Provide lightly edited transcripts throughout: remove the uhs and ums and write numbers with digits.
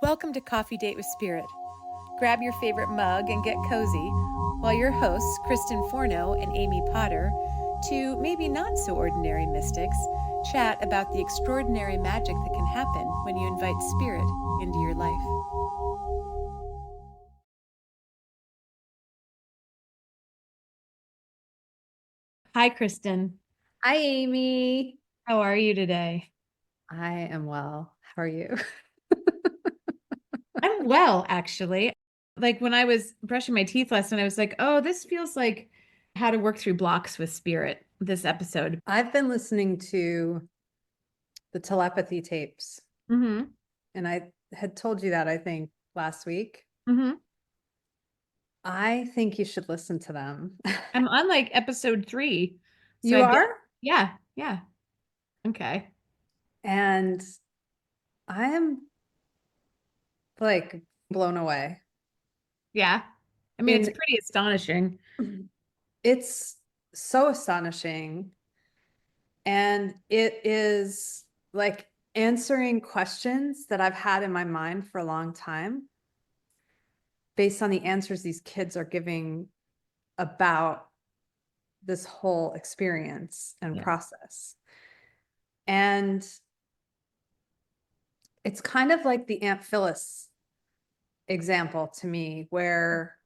Welcome to Coffee Date with Spirit. Grab your favorite mug and get cozy while your hosts, Kristen Forno and Amy Potter, two maybe not so ordinary mystics, chat about the extraordinary magic that can happen when you invite spirit into your life. Hi, Kristen. Hi, Amy. How are you today? I am well. How are you? I'm well, actually. Like when I was brushing my teeth last night, I was like, oh, this feels like how to work through blocks with spirit, this episode. I've been listening to the Telepathy Tapes, Mm-hmm. and I had told you that, I think, last week. Mm-hmm. I think you should listen to them. I'm on like episode 3. So You I've been, are? yeah, yeah. Okay. And I am like blown away. Yeah. I mean, it's In pretty astonishing. it's so astonishing. And it is like answering questions that I've had in my mind for a long time based on the answers these kids are giving about this whole experience and Yeah. process. And it's kind of like the Aunt Phyllis example to me, where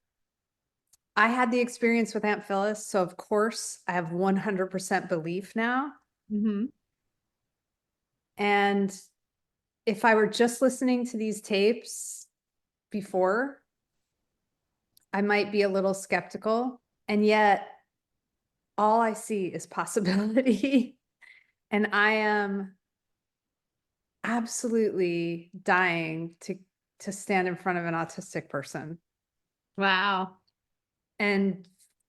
I had the experience with Aunt Phyllis. So, of course, I have 100% belief now. Mm-hmm. And if I were just listening to these tapes before, I might be a little skeptical. And yet, all I see is possibility. And I am absolutely dying to stand in front of an autistic person Wow. and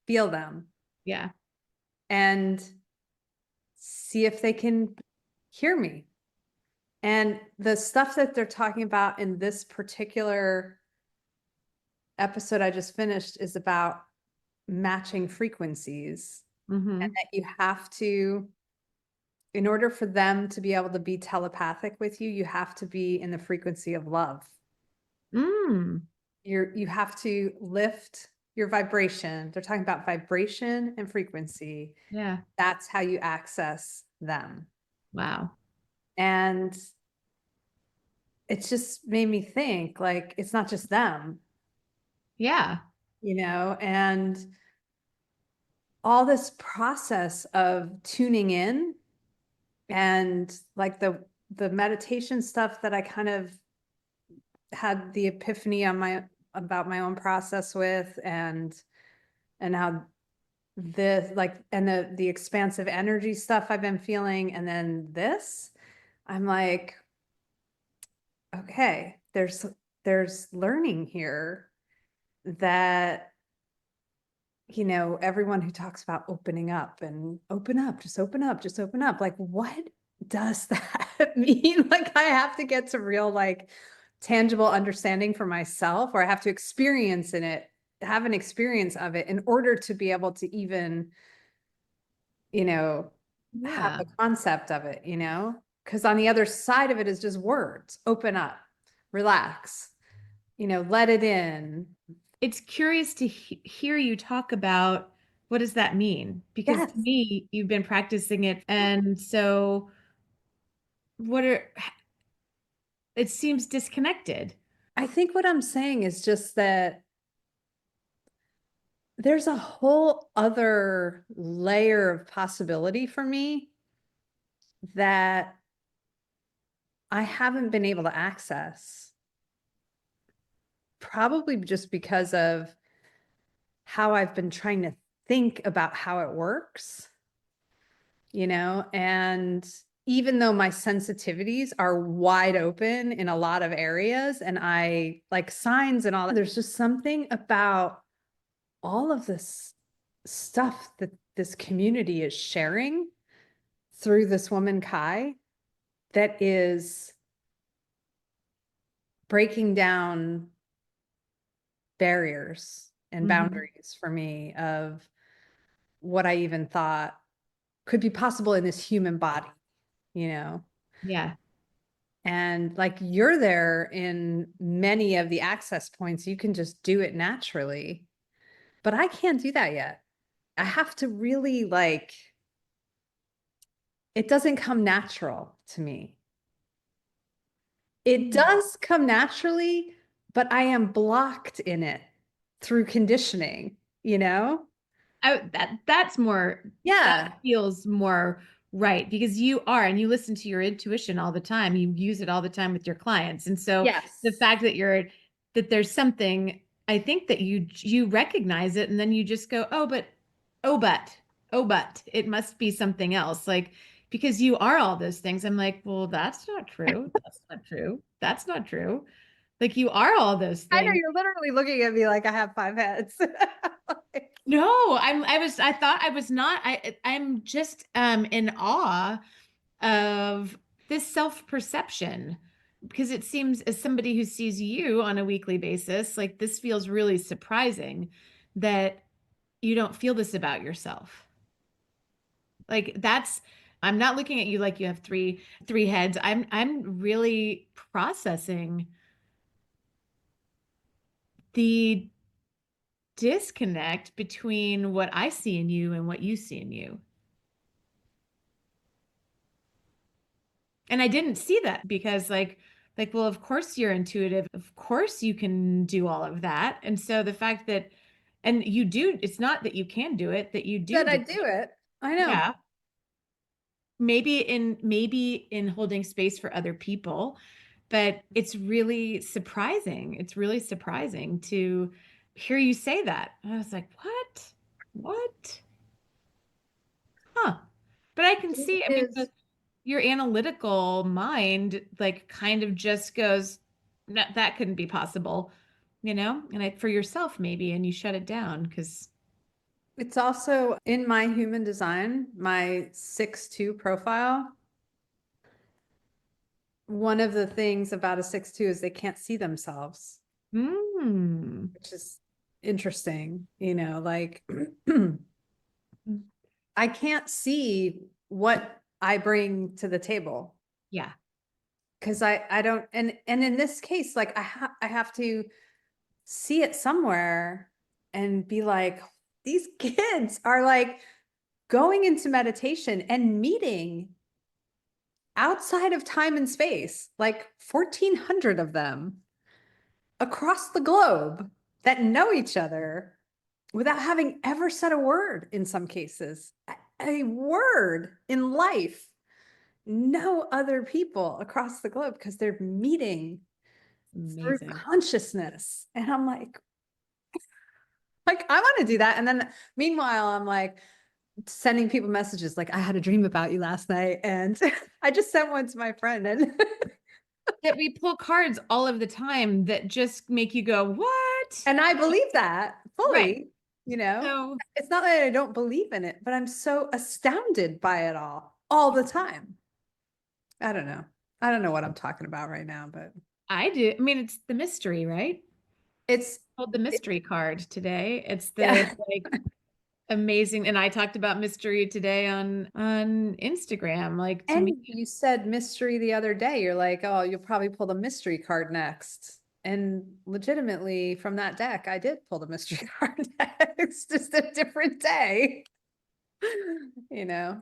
feel them Yeah. and see if they can hear me. And the stuff that they're talking about in this particular episode I just finished is about matching frequencies, and Mm-hmm. that you have to, in order for them to be able to be telepathic with you, you have to be in the frequency of love. Mm. You have to lift your vibration. They're talking about vibration and frequency. Yeah. That's how you access them. Wow. And it's just made me think, like, it's not just them, Yeah. and all this process of tuning in, and like the meditation stuff that I kind of had the epiphany on my about my own process with, and how this, like, and the expansive energy stuff I've been feeling, and then this, I'm like, okay, there's learning here that, everyone who talks about opening up and open up, just open up, just open up, like, what does that mean? Like, I have to get to real, like, tangible understanding for myself, or I have to experience in it, have an experience of it in order to be able to even, have Yeah. the concept of it, because on the other side of it is just words: open up, relax, let it in. It's curious to hear you talk about what does that mean? Because to Yes. me, you've been practicing it. And so what are, it seems disconnected. I think what I'm saying is just that there's a whole other layer of possibility for me that I haven't been able to access, probably just because of how I've been trying to think about how it works, and even though my sensitivities are wide open in a lot of areas, and I like signs and all that, there's just something about all of this stuff that this community is sharing through this woman Kai that is breaking down barriers and Mm-hmm. boundaries for me of what I even thought could be possible in this human body, you know? Yeah. And like you're there in many of the access points, you can just do it naturally. But I can't do that yet. I have to really like, it doesn't come natural to me. It does come naturally, but I am blocked in it through conditioning, you know? That's more, that Yeah. feels more right, because you are, and you listen to your intuition all the time. You use it all the time with your clients. And so the Yes. fact that that there's something, I think that you recognize it, and then you just go, oh, but, but it must be something else. Like, because you are all those things. I'm like, well, that's not true. That's not true. That's not true. Like, you are all those I know things. you're literally looking at me like I have 5 heads. No, I thought I was not. I'm just in awe of this self-perception, because it seems, as somebody who sees you on a weekly basis, like, this feels really surprising that you don't feel this about yourself. Like, that's, I'm not looking at you like you have three heads. I'm really processing the disconnect between what I see in you and what you see in you. And I didn't see that because, well, of course you're intuitive. Of course you can do all of that. And so the fact that, and you do, it's not that you can do it, that you do That I do do it. it. I know. Yeah. Maybe in holding space for other people, but it's really surprising. It's really surprising to hear you say that. And I was like, what? What? Huh. But I can It see, I mean, is. your analytical mind, like, kind of just goes, no, that couldn't be possible, and for yourself maybe, and you shut it down because, It's also in my human design, my 6-2 profile. One of the things about a 6-2 is they can't see themselves, mm, which is interesting, like I can't see what I bring to the table yeah, because I don't, and in this case, like I have to see it somewhere and be like, these kids are like going into meditation and meeting outside of time and space, like 1,400 of them across the globe that know each other without having ever said a word in some cases, a word in life. No other people across the globe because they're meeting through amazing. consciousness. And I'm like I want to do that. And then meanwhile, I'm like sending people messages like, I had a dream about you last night. And I just sent one to my friend and That we pull cards all of the time that just make you go, what? and I believe that Right. fully, you know. So It's not that I don't believe in it, but I'm so astounded by it all the time. I don't know. I don't know what I'm talking about right now, but I do. I mean, it's the mystery, right? it's Called the mystery card today. It's the, yeah. like, amazing. And I talked about mystery today on Instagram. Like, to me, And you said mystery the other day. You're like, oh, you'll probably pull the mystery card next. And legitimately from that deck, I did pull the mystery card next, just a different day. You know,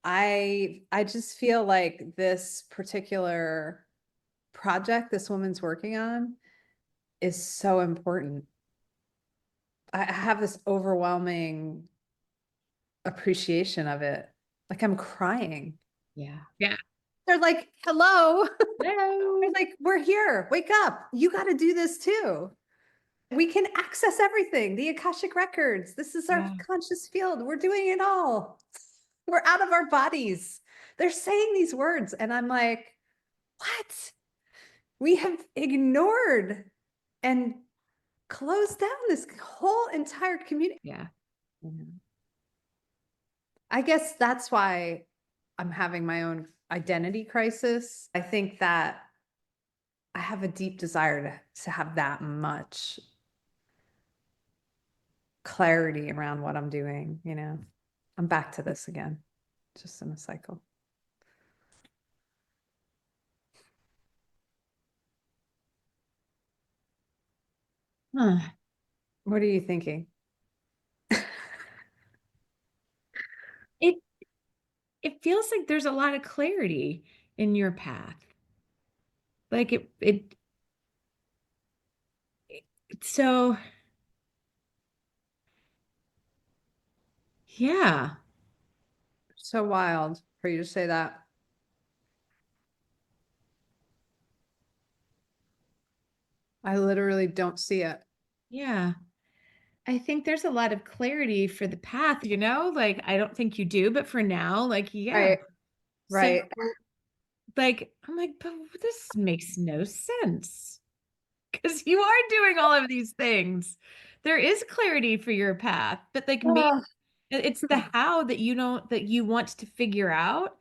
I just feel like this particular project this woman's working on is so important. I have this overwhelming appreciation of it. Like I'm crying. yeah. Yeah. They're like, hello. They're Hello. like, we're here. Wake up. You got to do this too. We can access everything. The Akashic records. This is our Yeah. conscious field. We're doing it all. We're out of our bodies. They're saying these words. And I'm like, what? We have ignored and closed down this whole entire community. Yeah. I guess that's why I'm having my own identity crisis. I think that I have a deep desire to have that much clarity around what I'm doing. I'm back to this again, just in a cycle. Huh. What are you thinking? It it feels like there's a lot of clarity in your path. Like so yeah. So wild for you to say that. I literally don't see it. Yeah. I think there's a lot of clarity for the path, like I don't think you do, but for now, like, yeah. Right. So, Right. like, I'm like, but this makes no sense because you are doing all of these things. There is clarity for your path, but like maybe Oh, it's the how that you don't that you want to figure out.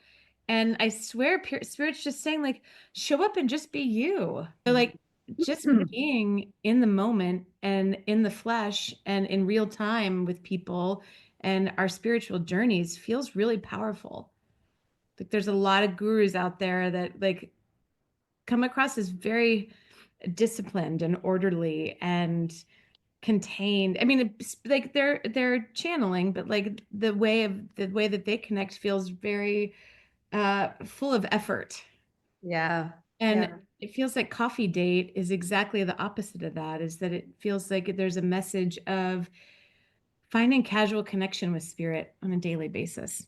And I swear, Spirit's just saying, like, show up and just be you. So, like, just being in the moment and in the flesh and in real time with people and our spiritual journeys feels really powerful. Like, there's a lot of gurus out there that like come across as very disciplined and orderly and contained. I mean, it's like they're channeling, but like the way that they connect feels very full of effort. yeah. And Yeah. it feels like Coffee Date is exactly the opposite of that, is that it feels like there's a message of finding casual connection with spirit on a daily basis.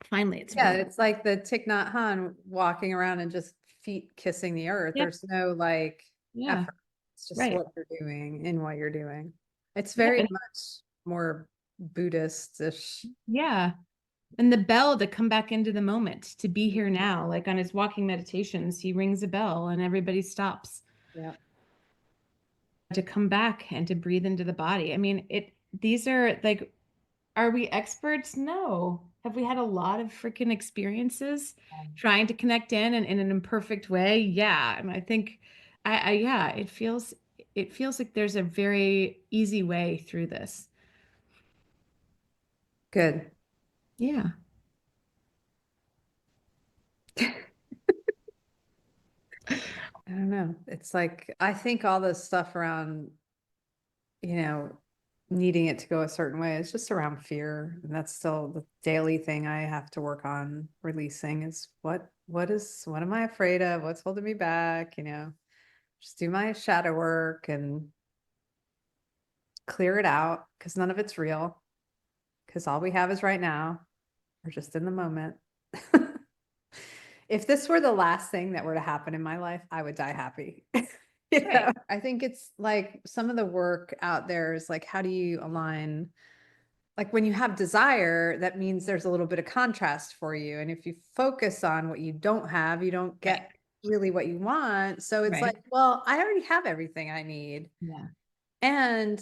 Finally, it's Yeah. real. It's like the Thich Nhat Hanh walking around and just feet kissing the earth. Yep. There's no like Yeah. effort. It's just Right. what you're doing in what you're doing. It's Yep. very And much more Buddhist-ish. yeah. And the bell to come back into the moment, to be here now. Like on his walking meditations, he rings a bell and everybody stops Yeah. to come back and to breathe into the body. I mean, these are like, are we experts? No. Have we had a lot of freaking experiences trying to connect in and in an imperfect way? Yeah. And I think yeah, it feels like there's a very easy way through this. Good. Yeah. I don't know. It's like I think all this stuff around, needing it to go a certain way is just around fear. And that's still the daily thing I have to work on releasing is what am I afraid of? What's holding me back? Just do my shadow work and clear it out because none of it's real. Because all we have is right now. We're just in the moment. If this were the last thing that were to happen in my life, I would die happy. Right. I think it's like some of the work out there is like, how do you align? Like when you have desire, that means there's a little bit of contrast for you. And if you focus on what you don't have, you don't Right. get really what you want. So it's Right. like, well, I already have everything I need. Yeah. And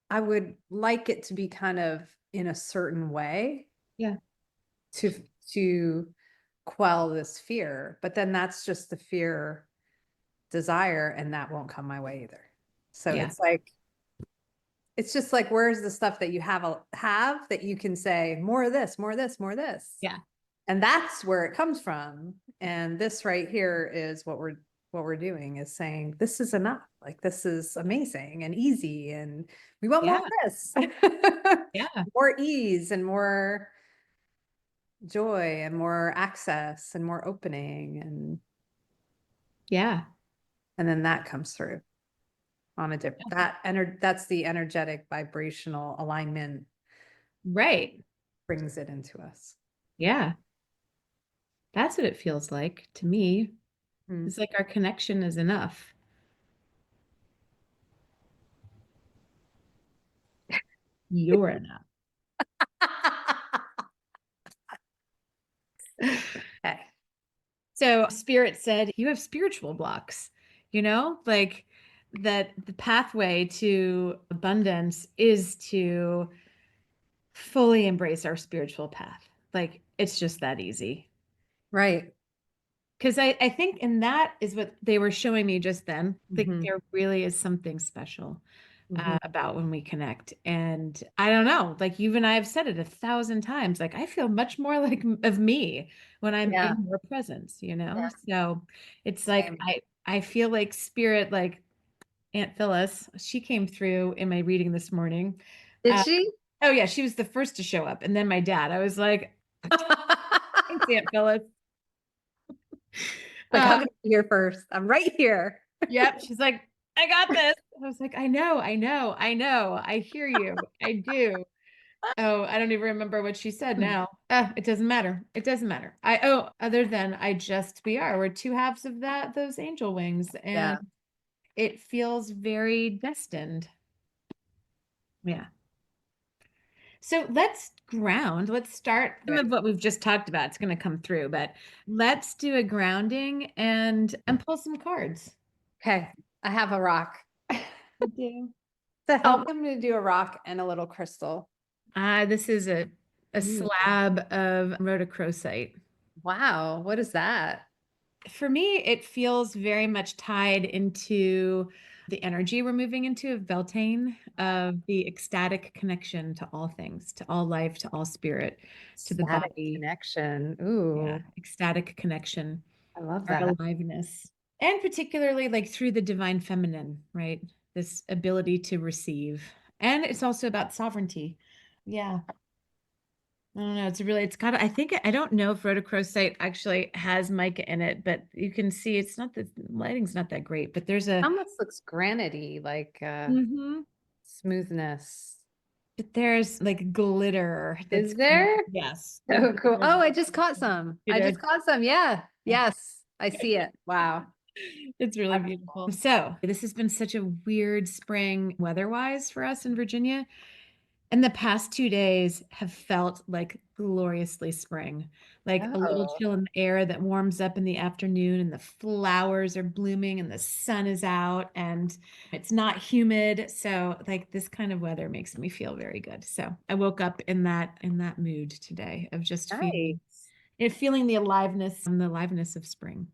I would like it to be kind of in a certain way Yeah. to to quell this fear. But then that's just the fear desire, and that won't come my way either. So Yeah. it's just like where's the stuff that you have that you can say more of this, more of this, more of this. Yeah. And that's where it comes from. And this right here is what we're doing is saying this is enough. Like this is amazing and easy and we want more Yeah. of this. Yeah. More ease and more joy and more access and more opening Yeah. and then that comes through on a different that's the energetic vibrational alignment Right. brings it into us. Yeah. That's what it feels like to me. Mm. It's like our connection is enough. You're enough. Okay. So Spirit said, you have spiritual blocks, like that the pathway to abundance is to fully embrace our spiritual path. Like it's just that easy. Right. Because I think, and that is what they were showing me just then. Like Hmm. there really is something special Hmm. about when we connect. And I don't know, like you and I have said it 1,000 times. Like I feel much more like of me when I'm Yeah. in your presence, Yeah. So it's like Same. I feel like spirit like Aunt Phyllis. She came through in my reading this morning. Did Uh, she? oh yeah, she was the first to show up, and then my dad. I was like, thanks, Aunt Phyllis. Like, I'm Uh, gonna be here first. I'm right here. yep. She's like, I got this. I was like, I know, I know, I know. I hear you. I do. Oh, I don't even remember what she said now. It doesn't matter. It doesn't matter. Other than we're two halves of those angel wings, and Yeah. it feels very destined. Yeah. So let's ground. Let's start some of what we've just talked about. It's going to come through, but let's do a grounding and pull some cards. Okay. I have a rock. I do. To help, I'm going to do a rock and a little crystal. This is a Ooh. slab of rhodochrosite. Wow. What is that? For me, it feels very much tied into the energy we're moving into of Beltane, of the ecstatic connection to all things, to all life, to all spirit, to the Static body. connection. Yeah, Ooh, ecstatic connection, I love our that. aliveness, and particularly like through the divine feminine, right? This ability to receive. And it's also about sovereignty. Yeah. I don't know. I think, I don't know if rhodochrosite actually has mica in it, but you can see it's not the lighting's not that great, but Almost looks granity, like Mhm. smoothness. But there's like glitter that's Is kind of, there? yes. There's Oh, cool. glitter. Oh, I just caught some. You I just did. caught some. Yeah. Yes. I see it. Wow. It's really That's beautiful. cool. So, this has been such a weird spring weather-wise for us in Virginia. And the past 2 days have felt like gloriously spring, like a little Oh, chill in the air that warms up in the afternoon, and the flowers are blooming, and the sun is out, and it's not humid. So, like this kind of weather makes me feel very good. So, I woke up in that mood today of just nice. feeling the aliveness and the aliveness of spring.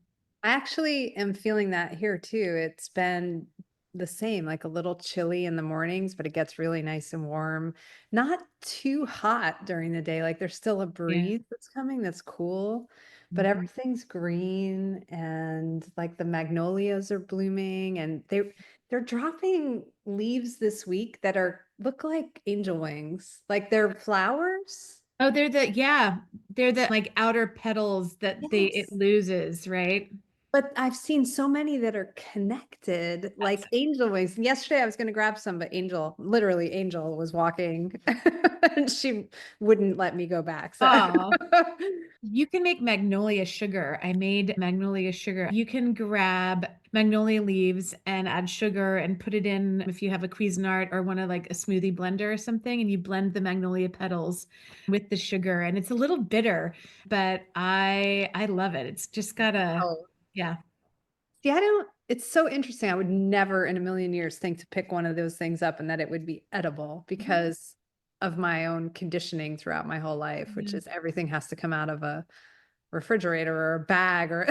I actually am feeling that here too. It's been the same, like a little chilly in the mornings, but it gets really nice and warm. Not too hot during the day. Like there's still a Yeah. breeze that's coming that's cool, but Mhm. everything's green and like the magnolias are blooming and they're dropping leaves this week that are look like angel wings. Like they're flowers. Oh, they're the like outer petals that it Yes. loses, right? But I've seen so many that are connected, That's like angel wings. And yesterday I was going to grab some, but literally Angel was walking and she wouldn't let me go back. So Oh, you can make magnolia sugar. I made magnolia sugar. You can grab magnolia leaves and add sugar and put it in if you have a Cuisinart or one of like a smoothie blender or something, and you blend the magnolia petals with the sugar. And it's a little bitter, but I love it. It's just got oh, yeah. see, it's so interesting. I would never in a million years think to pick one of those things up and that it would be edible Mhm. because of my own conditioning throughout my whole life, which Yeah. is everything has to come out of a refrigerator or a bag or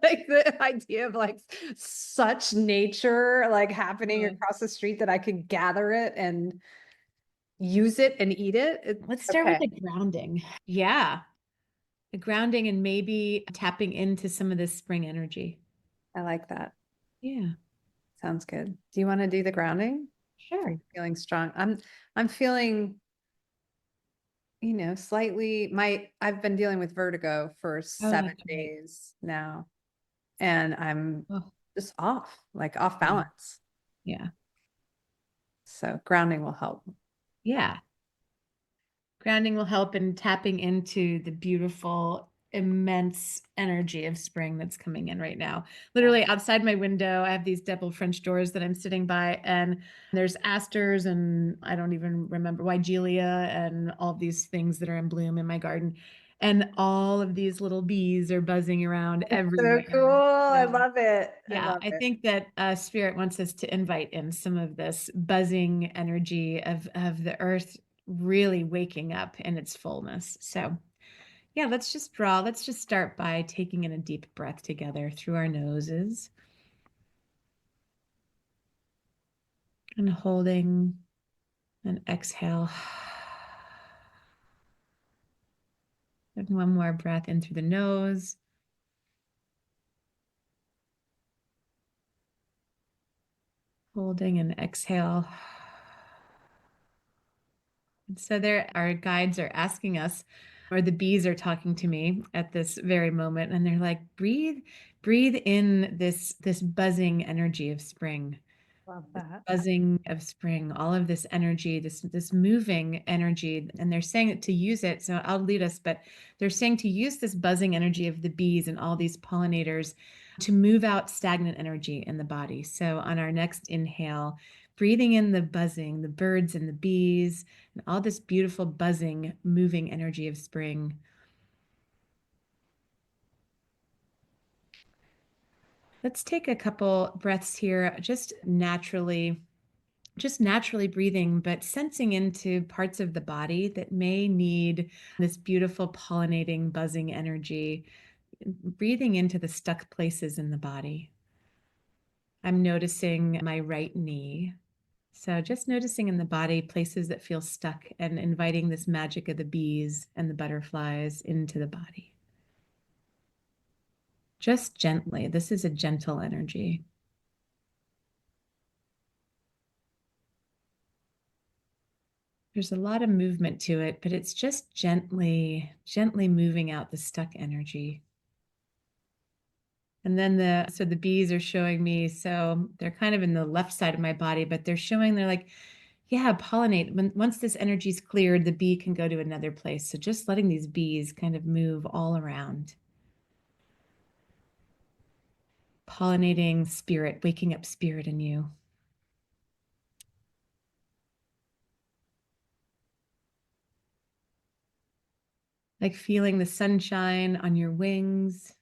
like the idea of like such nature like happening Uh, across the street that I could gather it and use it and eat it. let's start with Okay. the grounding. Yeah. The grounding and maybe tapping into some of this spring energy. I like that. Yeah, Sounds good. Do you want to do the grounding? Are sure. you feeling strong? I'm feeling, slightly I've been dealing with vertigo for Oh, 7 days now and I'm oh, just off yeah, balance. yeah, So grounding will help. yeah. Grounding will help in tapping into the beautiful, immense energy of spring that's coming in right now. Literally outside my window, I have these double French doors that I'm sitting by, and there's asters and I don't even remember Wygelia and all these things that are in bloom in my garden. And all of these little bees are buzzing around So cool. everywhere. I So, love it. I yeah, love I it. think that Spirit wants us to invite in some of this buzzing energy of the earth really waking up in its fullness. So, yeah, let's just draw. Let's just start by taking in a deep breath together through our noses and holding an exhale. And one more breath in through the nose. Holding an exhale. So there, our guides are asking us, or the bees are talking to me at this very moment, and they're like, breathe in this buzzing energy of spring. Love that. Buzzing of spring, all of this energy, this moving energy, and they're saying to use it. So I'll lead us, but they're saying to use this buzzing energy of the bees and all these pollinators to move out stagnant energy in the body. So on our next inhale, breathing in the buzzing, the birds and the bees, and all this beautiful buzzing, moving energy of spring. Let's take a couple breaths here, just naturally breathing, but sensing into parts of the body that may need this beautiful pollinating, buzzing energy, breathing into the stuck places in the body. I'm noticing my right knee. So just noticing in the body places that feel stuck and inviting this magic of the bees and the butterflies into the body. Just gently. This is a gentle energy. There's a lot of movement to it, but it's just gently moving out the stuck energy. And then the bees are showing me, so they're kind of in the left side of my body, but they're like, yeah, pollinate. Once this energy's cleared, the bee can go to another place. So just letting these bees kind of move all around. Pollinating spirit, waking up spirit in you. Like feeling the sunshine on your wings.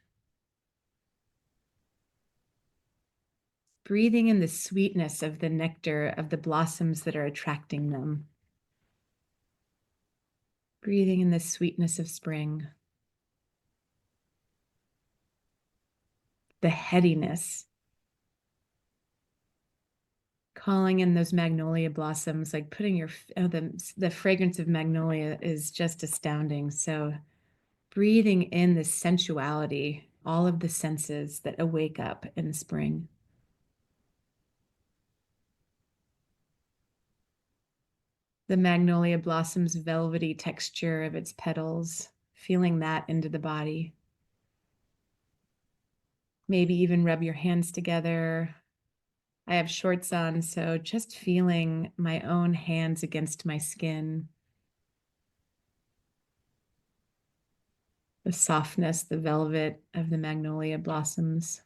Breathing in the sweetness of the nectar of the blossoms that are attracting them. Breathing in the sweetness of spring. The headiness. Calling in those magnolia blossoms, like putting the fragrance of magnolia is just astounding. So breathing in the sensuality, all of the senses that awake up in spring. The magnolia blossom's velvety texture of its petals, feeling that into the body. Maybe even rub your hands together. I have shorts on, so just feeling my own hands against my skin. The softness, the velvet of the magnolia blossoms.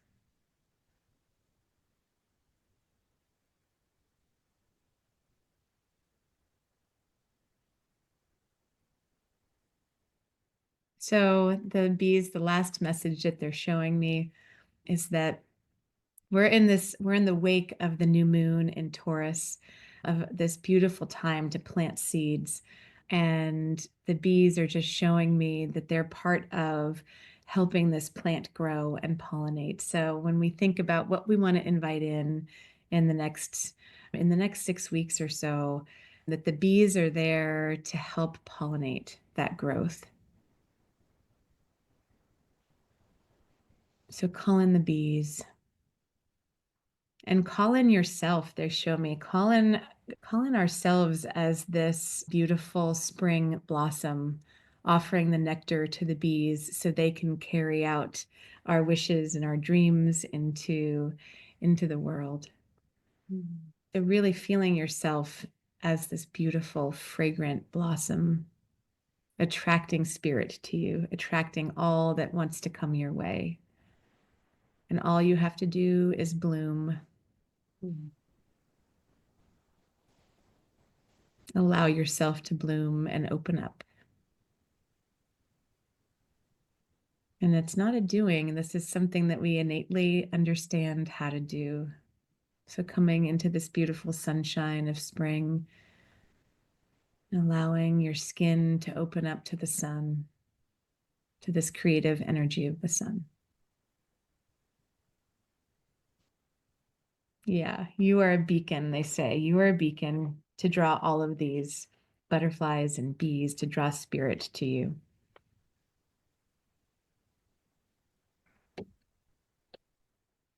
So the bees, the last message that they're showing me is that we're in the wake of the new moon in Taurus, of this beautiful time to plant seeds. And the bees are just showing me that they're part of helping this plant grow and pollinate. So when we think about what we want to invite in the next 6 weeks or so, that the bees are there to help pollinate that growth. So call in the bees. And call in yourself. They show me call in ourselves as this beautiful spring blossom, offering the nectar to the bees so they can carry out our wishes and our dreams into the world. So really feeling yourself as this beautiful, fragrant blossom, attracting spirit to you, attracting all that wants to come your way. And all you have to do is bloom. Allow yourself to bloom and open up. And it's not a doing, this is something that we innately understand how to do. So coming into this beautiful sunshine of spring, allowing your skin to open up to the sun, to this creative energy of the sun. Yeah, you are a beacon, they say. You are a beacon to draw all of these butterflies and bees, to draw spirit to you.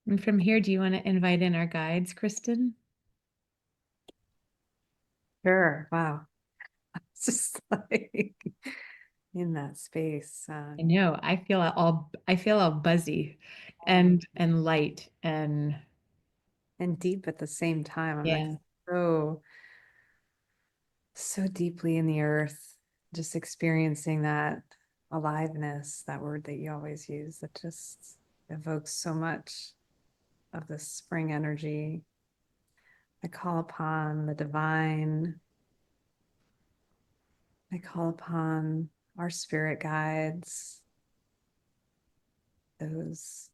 And from here, do you want to invite in our guides, Kristen? Sure. Wow. It's just like in that space. I know. I feel all buzzy and light and And deep at the same time. I'm like yeah. so, so deeply in the earth, just experiencing that aliveness, that word that you always use, that just evokes so much of the spring energy. I call upon the divine. I call upon our spirit guides, those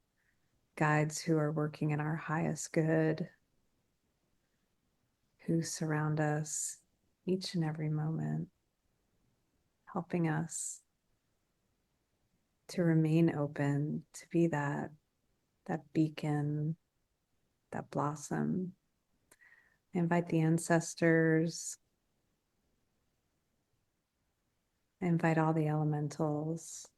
guides who are working in our highest good, who surround us each and every moment, helping us to remain open, to be that beacon, that blossom. I invite the ancestors. I invite all the elementals.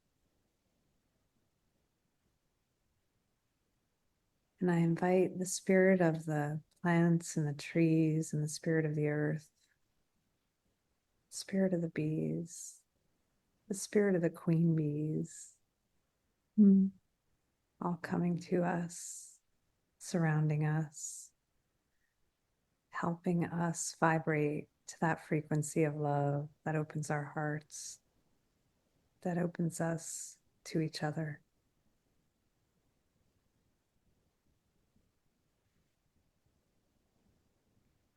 And I invite the spirit of the plants and the trees and the spirit of the earth, spirit of the bees, the spirit of the queen bees, all coming to us, surrounding us, helping us vibrate to that frequency of love that opens our hearts, that opens us to each other.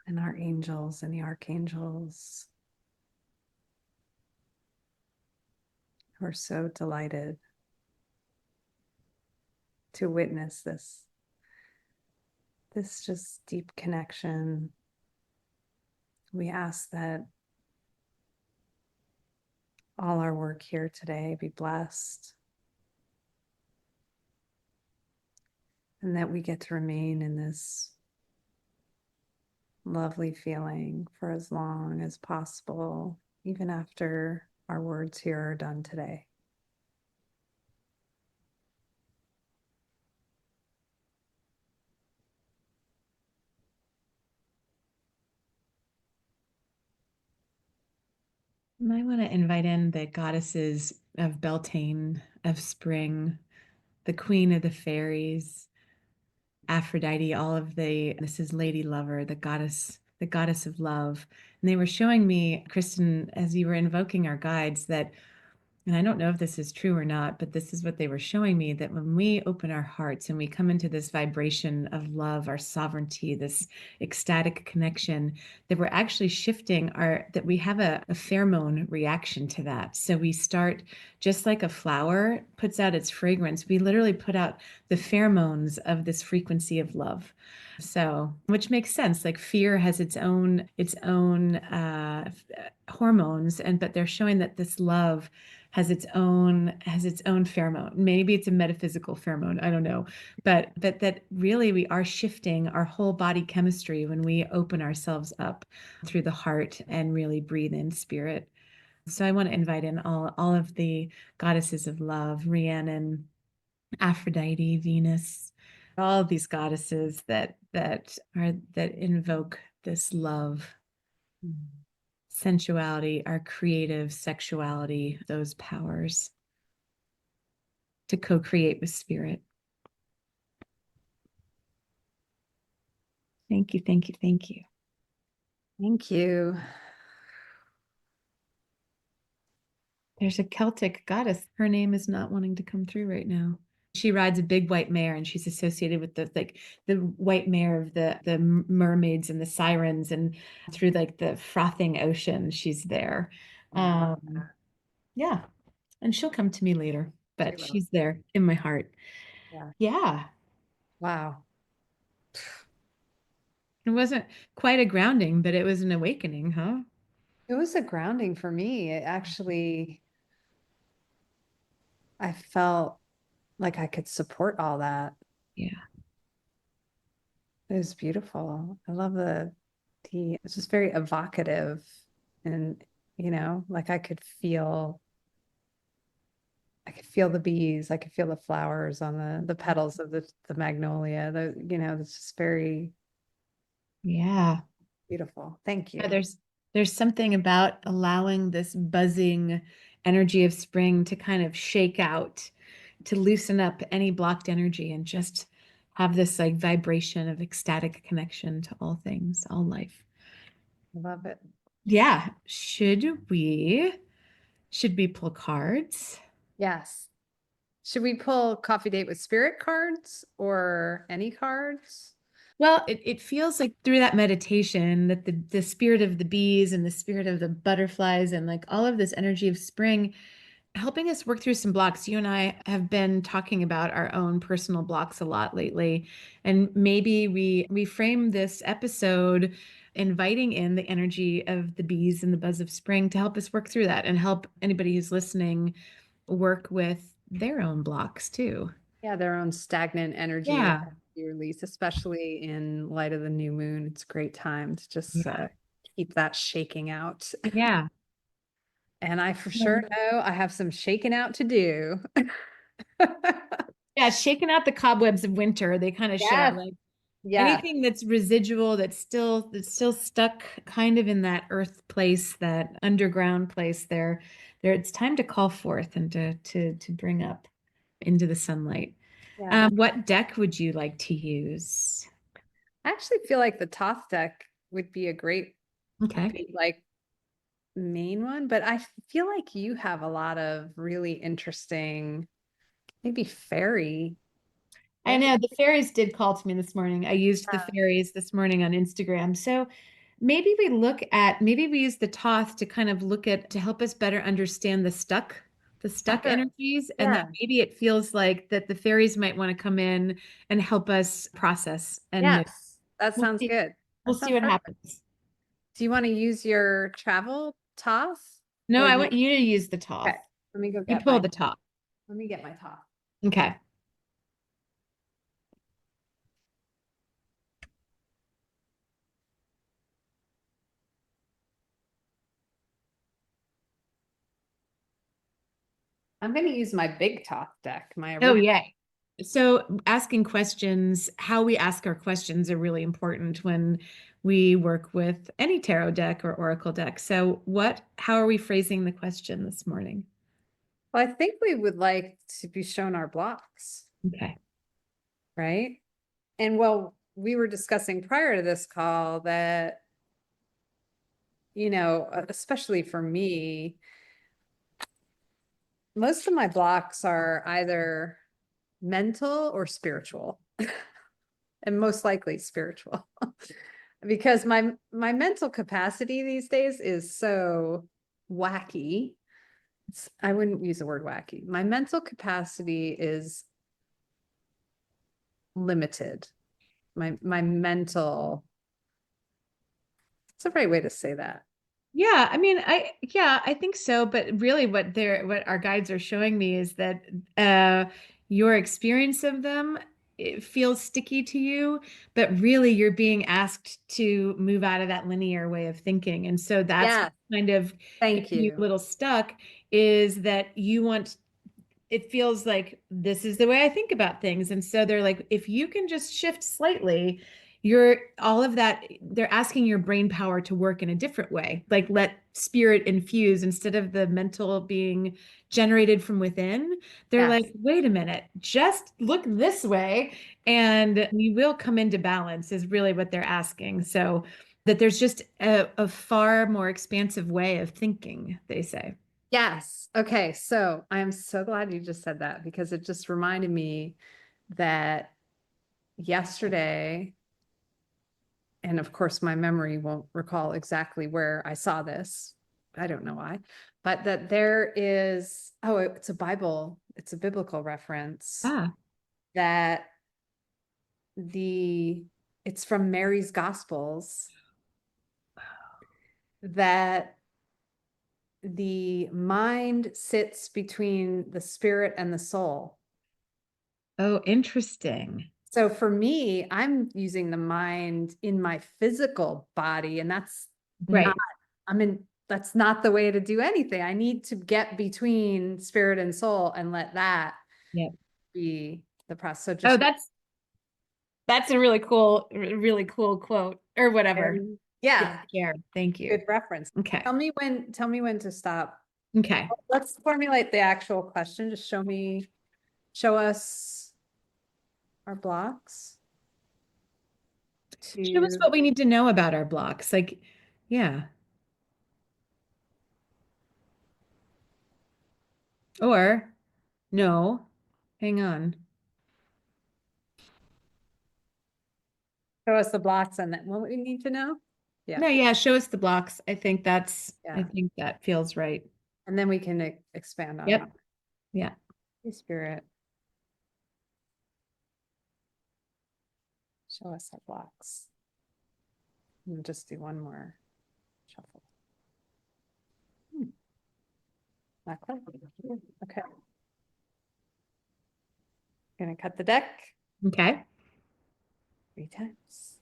And our angels and the archangels who are so delighted to witness this just deep connection. We ask that all our work here today be blessed, and that we get to remain in this lovely feeling for as long as possible, even after our words here are done today. I want to invite in the goddesses of Beltane, of spring, the queen of the fairies, Aphrodite, this is Lady Lover, the goddess of love. And they were showing me, Kristen, as you were invoking our guides, that and I don't know if this is true or not, but this is what they were showing me, that when we open our hearts and we come into this vibration of love, our sovereignty, this ecstatic connection, that we're actually shifting that we have a pheromone reaction to that. So we start, just like a flower puts out its fragrance, we literally put out the pheromones of this frequency of love. So, which makes sense. Like fear has its own hormones, but they're showing that this love has its own pheromone. Maybe it's a metaphysical pheromone, I don't know, but that really we are shifting our whole body chemistry when we open ourselves up through the heart and really breathe in spirit. So I want to invite in all of the goddesses of love, Rhiannon, Aphrodite, Venus, all of these goddesses that invoke this love, sensuality, our creative sexuality, those powers to co-create with spirit. Thank you, thank you, thank you. Thank you. There's a Celtic goddess. Her name is not wanting to come through right now. She rides a big white mare, and she's associated with the white mare of the mermaids and the sirens, and through like the frothing ocean, she's there. Yeah, and she'll come to me later, but she's there in my heart. Yeah. Yeah. Wow. It wasn't quite a grounding, but it was an awakening, huh? It was a grounding for me. It actually, I felt like I could support all that. Yeah. It was beautiful. I love it's just very evocative, and like I could feel the bees, I could feel the flowers on the petals of the magnolia. It's just very Yeah. beautiful. Thank Yeah, you. There's something about allowing this buzzing energy of spring to kind of shake out, to loosen up any blocked energy and just have this like vibration of ecstatic connection to all things, all life. Love it. Yeah. Should we pull cards? Yes. Should we pull coffee date with spirit cards or any cards? Well, it feels like through that meditation that the spirit of the bees and the spirit of the butterflies and like all of this energy of spring helping us work through some blocks. You and I have been talking about our own personal blocks a lot lately. And maybe we frame this episode inviting in the energy of the bees and the buzz of spring to help us work through that and help anybody who's listening work with their own blocks too. Yeah, their own stagnant energy that Yeah. has to be released, especially in light of the new moon. It's a great time to just Yeah. keep that shaking out. Yeah. And I for sure know I have some shaking out to do. Yeah, shaking out the cobwebs of winter, they kind of show Yes, like yes, anything that's residual, that's still stuck kind of in that earth place, that underground place there it's time to call forth and to bring up into the sunlight. yeah. What deck would you like to use? I actually feel like the Thoth deck would be a great, Okay. like, main one, but I feel like you have a lot of really interesting, maybe fairy. I Fairy? know the fairies did call to me this morning. I used the fairies this morning on Instagram. So maybe we use the Toth to kind of look at to help us better understand the stuck energies, and that Yeah. maybe it feels like that the fairies might want to come in and help us process and move. Yes, that We'll sounds see. good. We'll That see sounds what perfect. happens. Do you want to use your travel toss? No, Or I do you, want you to use the okay, Toth. let me go You get pull my, the top. let me get my toss. Okay. I'm going to use my big top deck, my Oh, original. yay. So asking questions, how we ask our questions are really important when we work with any tarot deck or oracle deck. So how are we phrasing the question this morning? Well, I think we would like to be shown our blocks, Okay. right? And well, we were discussing prior to this call that, especially for me, most of my blocks are either mental or spiritual, and most likely spiritual. Because my mental capacity these days is so wacky. I wouldn't use the word wacky. My mental capacity is limited. My mental, it's a right way to say that. Yeah, I mean, I think so, but really what our guides are showing me is that your experience of them, it feels sticky to you, but really you're being asked to move out of that linear way of thinking. And so that's Yeah, kind of thank getting you a you. little stuck, is that it feels like this is the way I think about things. And so they're like, if you can just shift slightly, you're all of that, they're asking your brain power to work in a different way. Like let spirit infuse instead of the mental being generated from within. They're Yes. like, wait a minute, just look this way and we will come into balance, is really what they're asking. So that there's just a far more expansive way of thinking, they say. Yes. Okay. So I am so glad you just said that because it just reminded me that yesterday, and of course, my memory won't recall exactly where I saw this. I don't know why, but that there is, oh, it's a Bible, it's a biblical reference Ah, that the, it's from Mary's Gospels that the mind sits between the spirit and the soul. oh, interesting. So for me, I'm using the mind in my physical body, and that's not, Right. that's not the way to do anything. I need to get between spirit and soul and let that Yeah. be the process. So Oh, just that's a really cool quote or whatever. Yeah, Share. Thank you. good reference. Okay. Tell me when to stop. Okay. Let's formulate the actual question. Just show us our blocks. Show us what we need to know about our blocks. Like, yeah. Or no, hang on. Show us the blocks and then what we need to know. Yeah. No, yeah, show us the blocks. I think I Yeah. think that feels right. And then we can expand on Yep. it. Yeah. Holy Spirit. Show us our blocks. We'll just do one more shuffle. Not quite. Okay. Gonna cut the deck Okay. 3 times.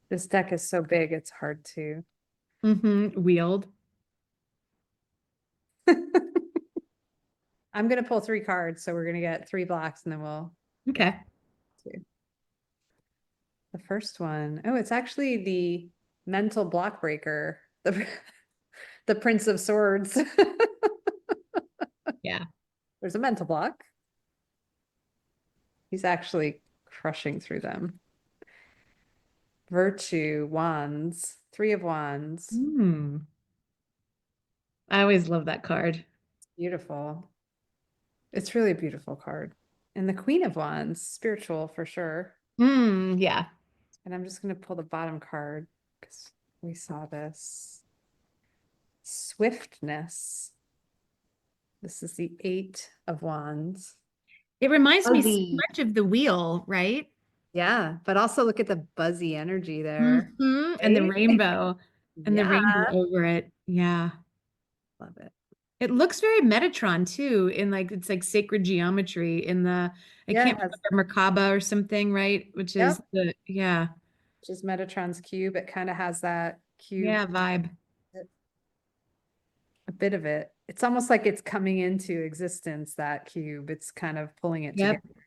This deck is so big, it's hard to. Wheeled. I'm gonna pull 3 cards, so we're gonna get 3 blocks and then we'll. Okay. The first one, oh, it's actually the mental block breaker, the Prince of Swords. Yeah. There's a mental block. He's actually crushing through them. Virtue, wands, 3 of wands. I always love that card. Beautiful. It's really a beautiful card. And the Queen of Wands, spiritual for sure. Yeah. And I'm just going to pull the bottom card because we saw this. Swiftness. This is the 8 of Wands. It reminds me so Buzzy. much of the wheel, right? Yeah, but also look at the buzzy energy there. And the Right? rainbow and the Yeah. rainbow over it. Yeah. Love it. It looks very Metatron too, in like it's like sacred geometry in the I Yeah, it can't has- remember Merkaba or something, right? Which is Yep. yeah. Which is Metatron's cube. It kind of has that cube. Yeah, vibe. A bit of it. It's almost like it's coming into existence, that cube. It's kind of pulling it Yep. together.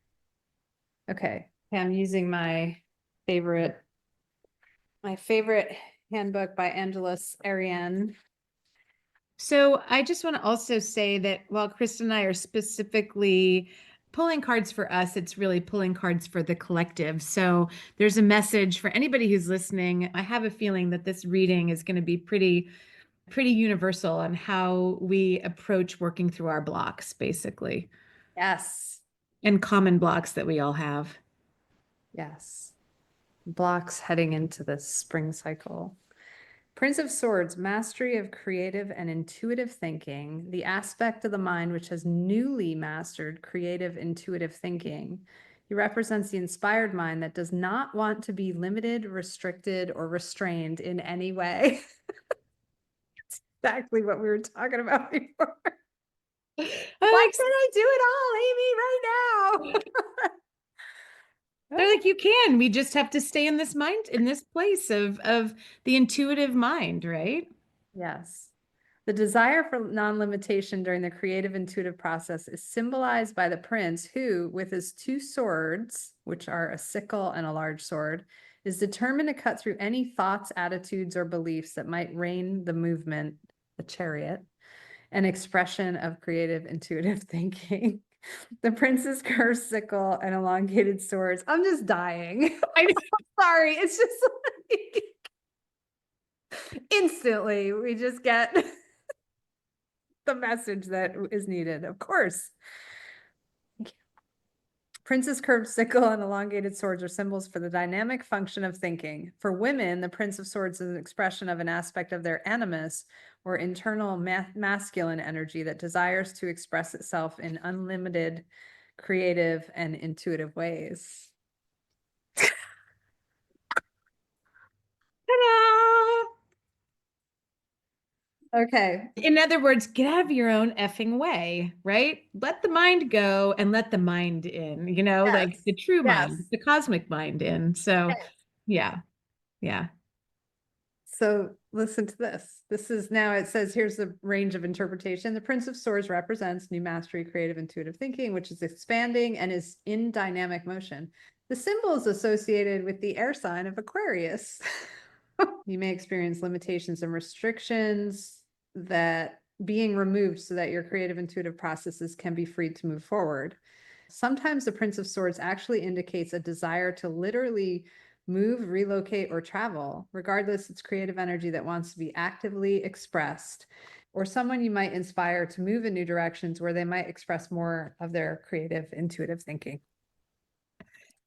Okay. I'm using my favorite handbook by Angeles Ariane. So I just want to also say that while Kristen and I are specifically pulling cards for us, it's really pulling cards for the collective. So there's a message for anybody who's listening. I have a feeling that this reading is going to be pretty universal on how we approach working through our blocks, basically. Yes. And common blocks that we all have. Yes. Blocks heading into the spring cycle. Prince of Swords, mastery of creative and intuitive thinking, the aspect of the mind which has newly mastered creative, intuitive thinking. He represents the inspired mind that does not want to be limited, restricted, or restrained in any way. That's exactly what we were talking about before. Why can't I do it all, Amy, right now? They're like, you can. We just have to stay in this mind, in this place of the intuitive mind, right? Yes. The desire for non-limitation during the creative intuitive process is symbolized by the prince who, with his 2 swords, which are a sickle and a large sword, is determined to cut through any thoughts, attitudes, or beliefs that might rein the movement, the chariot, an expression of creative intuitive thinking. The prince's cursed sickle and elongated swords. I'm just dying. I'm sorry. It's just like instantly we just get the message that is needed, of course. Prince's curved sickle and elongated swords are symbols for the dynamic function of thinking. For women, the Prince of Swords is an expression of an aspect of their animus or internal masculine energy that desires to express itself in unlimited, creative, and intuitive ways. Ta-da! Okay. In other words, get out of your own effing way, right? Let the mind go and let the mind in, like the true mind, the cosmic mind in. So, Yes. yeah. Yeah. So listen to this. This is now, it says, here's the range of interpretation. The Prince of Swords represents new mastery, creative, intuitive thinking, which is expanding and is in dynamic motion. The symbol is associated with the air sign of Aquarius. You may experience limitations and restrictions that being removed so that your creative intuitive processes can be freed to move forward. Sometimes the Prince of Swords actually indicates a desire to literally move, relocate, or travel. Regardless, it's creative energy that wants to be actively expressed, or someone you might inspire to move in new directions where they might express more of their creative, intuitive thinking.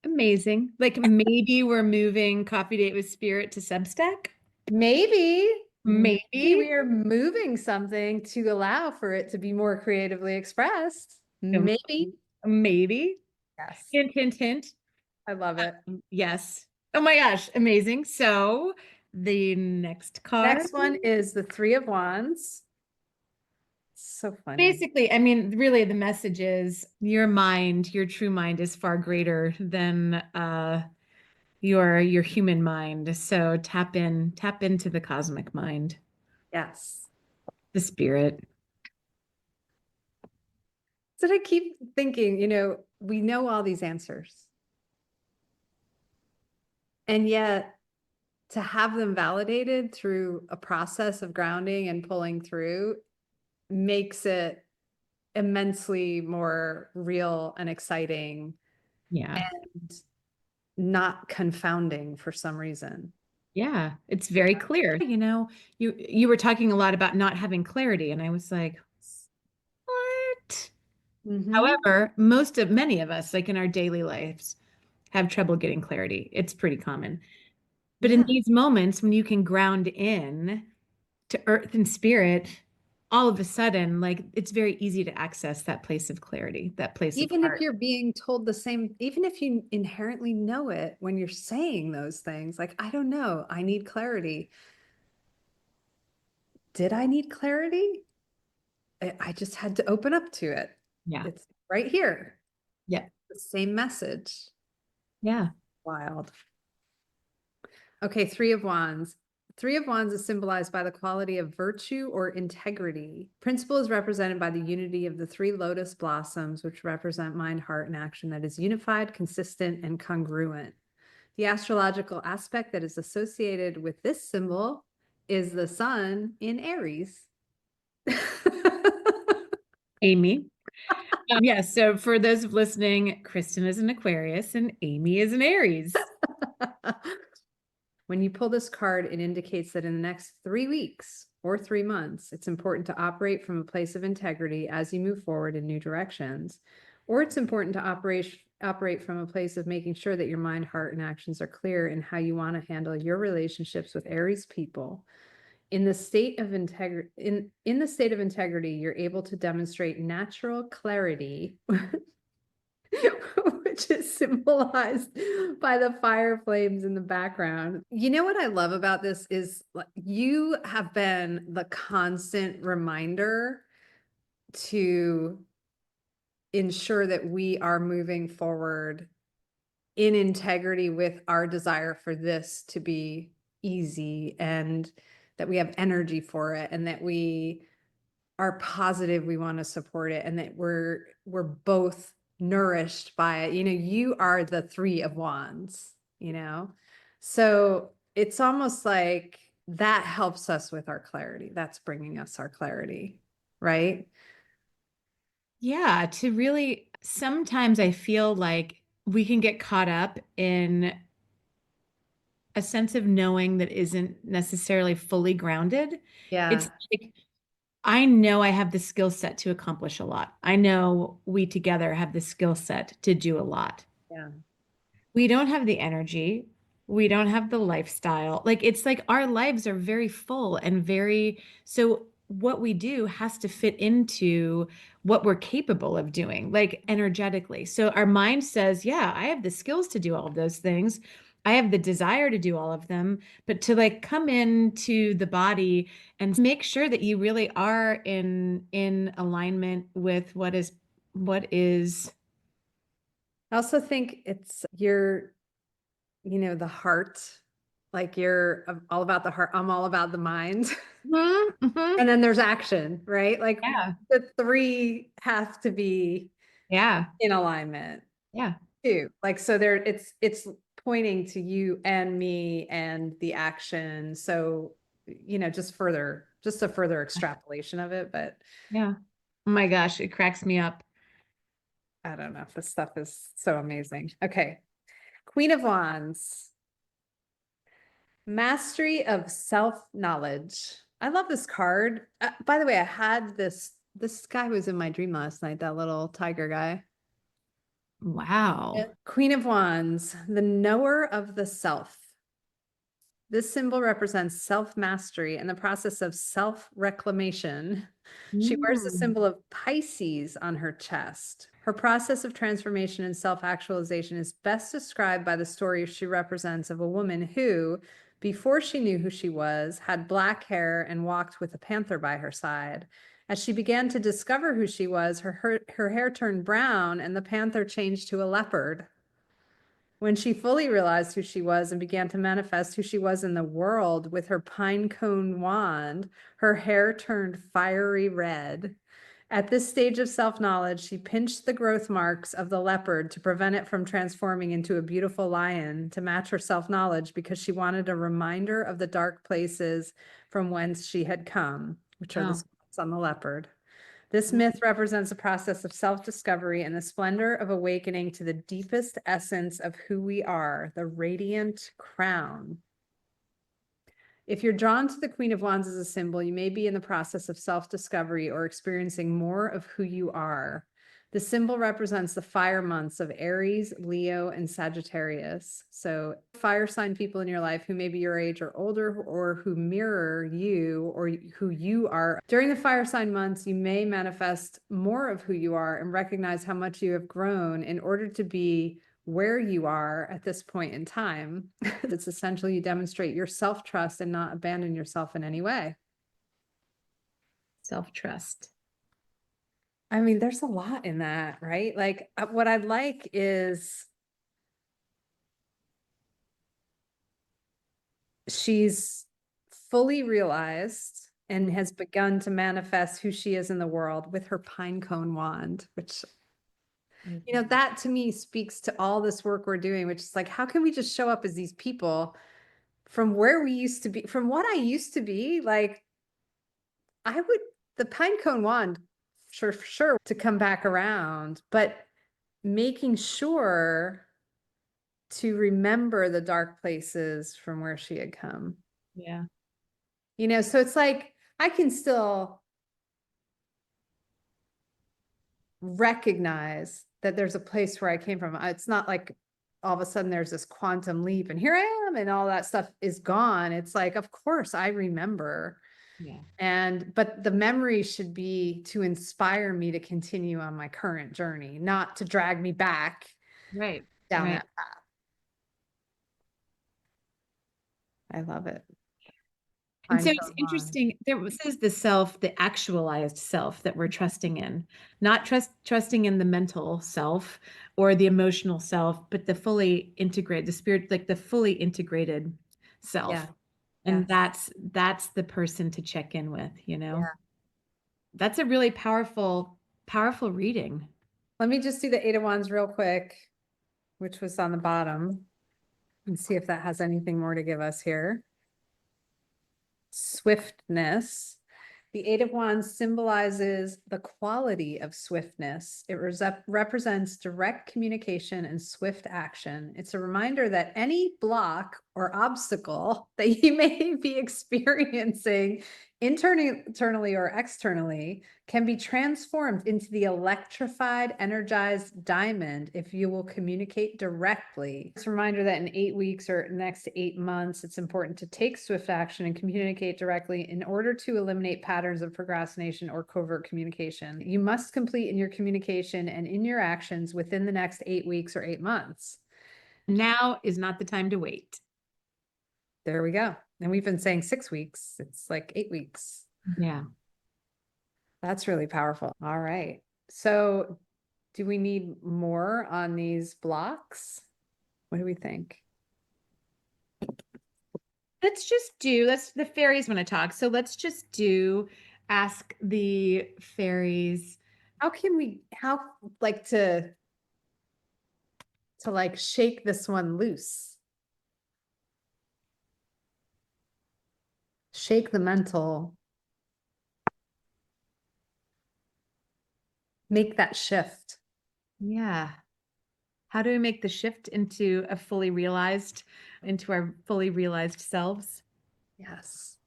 Amazing. Like maybe we're moving Coffee Date with Spirit to Substack. Maybe Maybe. we are moving something to allow for it to be more creatively expressed. Maybe. Maybe. Yes. Hint, hint, hint. I love it. Yes. Oh my gosh, amazing. So the next card. Next one is the Three of Wands. So funny. Basically, I mean, really the message is your mind, your true mind is far greater than your human mind. So tap into the cosmic mind, Yes. the spirit. So I keep thinking, we know all these answers. And yet to have them validated through a process of grounding and pulling through makes it immensely more real and exciting. Yeah. And not confounding for some reason. Yeah, it's very clear. You were talking a lot about not having clarity, and I was like, what? However, many of us, like in our daily lives, have trouble getting clarity. It's pretty common. But in these moments when you can ground in to earth and spirit, all of a sudden, like it's very easy to access that place of clarity, that place Even of if heart. you're being told the same, even if you inherently know it when you're saying those things, like, I don't know, I need clarity. Did I need clarity? I just had to open up to it. Yeah. It's right here. Yeah. The same message. Yeah. Wild. Okay, Three of Wands. Three of Wands is symbolized by the quality of virtue or integrity. Principle is represented by the unity of the three lotus blossoms, which represent mind, heart, and action that is unified, consistent, and congruent. The astrological aspect that is associated with this symbol is the sun in Aries. Amy. Yes. So for those listening, Kristen is an Aquarius and Amy is an Aries. When you pull this card, it indicates that in the next 3 weeks or 3 months, it's important to operate from a place of integrity as you move forward in new directions, or it's important to operate from a place of making sure that your mind, heart, and actions are clear in how you want to handle your relationships with Aries people. In the state of integrity, in the state of integrity, you're able to demonstrate natural clarity, which is symbolized by the fire flames in the background. You know what I love about this is you have been the constant reminder to ensure that we are moving forward in integrity with our desire for this to be easy, and that we have energy for it, and that we are positive we want to support it, and that we're both nourished by it. You are the Three of Wands, so it's almost like that helps us with our clarity. That's bringing us our clarity, right? Yeah, to really, sometimes I feel like we can get caught up in a sense of knowing that isn't necessarily fully grounded. Yeah. It's like, I know I have the skill set to accomplish a lot. I know we together have the skill set to do a lot. Yeah. We don't have the energy. We don't have the lifestyle. Like it's like our lives are very full and very, so what we do has to fit into what we're capable of doing, like energetically. So our mind says, yeah, I have the skills to do all of those things. I have the desire to do all of them, but to like come into the body and make sure that you really are in alignment with what is. I also think it's the heart, Like you're all about the heart. I'm all about the mind. Mhm. And then there's action, right? Like Yeah. the three have to be Yeah. in alignment Yeah. too. Like, so there it's pointing to you and me and the action. So, just a further extrapolation of it. But Yeah. Oh my gosh, it cracks me up. I don't know. This stuff is so amazing. Okay. Queen of Wands. Mastery of self-knowledge. I love this card. By the way, I had this guy was in my dream last night, that little tiger guy. Wow. Queen of Wands, the knower of the self. This symbol represents self-mastery and the process of self-reclamation. She wears the Mm. symbol of Pisces on her chest. Her process of transformation and self-actualization is best described by the story she represents of a woman who, before she knew who she was, had black hair and walked with a panther by her side. As she began to discover who she was, her hair turned brown and the panther changed to a leopard. When she fully realized who she was and began to manifest who she was in the world with her pine cone wand, her hair turned fiery red. At this stage of self-knowledge, she pinched the growth marks of the leopard to prevent it from transforming into a beautiful lion to match her self-knowledge because she wanted a reminder of the dark places from whence she had come, which are the Oh. spots on the leopard. This myth represents a process of self-discovery and the splendor of awakening to the deepest essence of who we are, the radiant crown. If you're drawn to the Queen of Wands as a symbol, you may be in the process of self-discovery or experiencing more of who you are. The symbol represents the fire months of Aries, Leo, and Sagittarius. So fire sign people in your life who may be your age or older or who mirror you or who you are. During the fire sign months, you may manifest more of who you are and recognize how much you have grown in order to be where you are at this point in time. It's essentially you demonstrate your self-trust and not abandon yourself in any way. Self-trust. I mean, there's a lot in that, right? Like what I like is she's fully realized and has begun to manifest who she is in the world with her pine cone wand, which, that to me speaks to all this work we're doing, which is like, how can we just show up as these people from where we used to be, from what I used to be? Like, the pine cone wand, sure, to come back around, but making sure to remember the dark places from where she had come. Yeah. So it's like, I can still recognize that there's a place where I came from. It's not like all of a sudden there's this quantum leap and here I am and all that stuff is gone. It's like, of course I remember. Yeah. But the memory should be to inspire me to continue on my current journey, not to drag me back Right. down Right. that path. I love it. And so Pine it's cone wand. interesting. This is the self, the actualized self that we're trusting in, not trusting in the mental self or the emotional self, but the fully integrated, the spirit, like the fully integrated self. Yeah. And Yes. that's the person to check in with, Yeah. That's a really powerful, powerful reading. Let me just do the Eight of Wands real quick, which was on the bottom, and see if that has anything more to give us here. Swiftness. The Eight of Wands symbolizes the quality of swiftness. It represents direct communication and swift action. It's a reminder that any block or obstacle that you may be experiencing internally or externally can be transformed into the electrified, energized diamond if you will communicate directly. It's a reminder that in 8 weeks or next 8 months, it's important to take swift action and communicate directly in order to eliminate patterns of procrastination or covert communication. You must complete in your communication and in your actions within the next 8 weeks or 8 months. Now is not the time to wait. There we go. And we've been saying 6 weeks. It's like 8 weeks. Yeah. That's really powerful. All right. So do we need more on these blocks? What do we think? let's the fairies want to talk. So let's just ask the fairies. How like to like shake this one loose? Shake the mental. Make that shift. Yeah. How do we make the shift into our fully realized selves? Yes.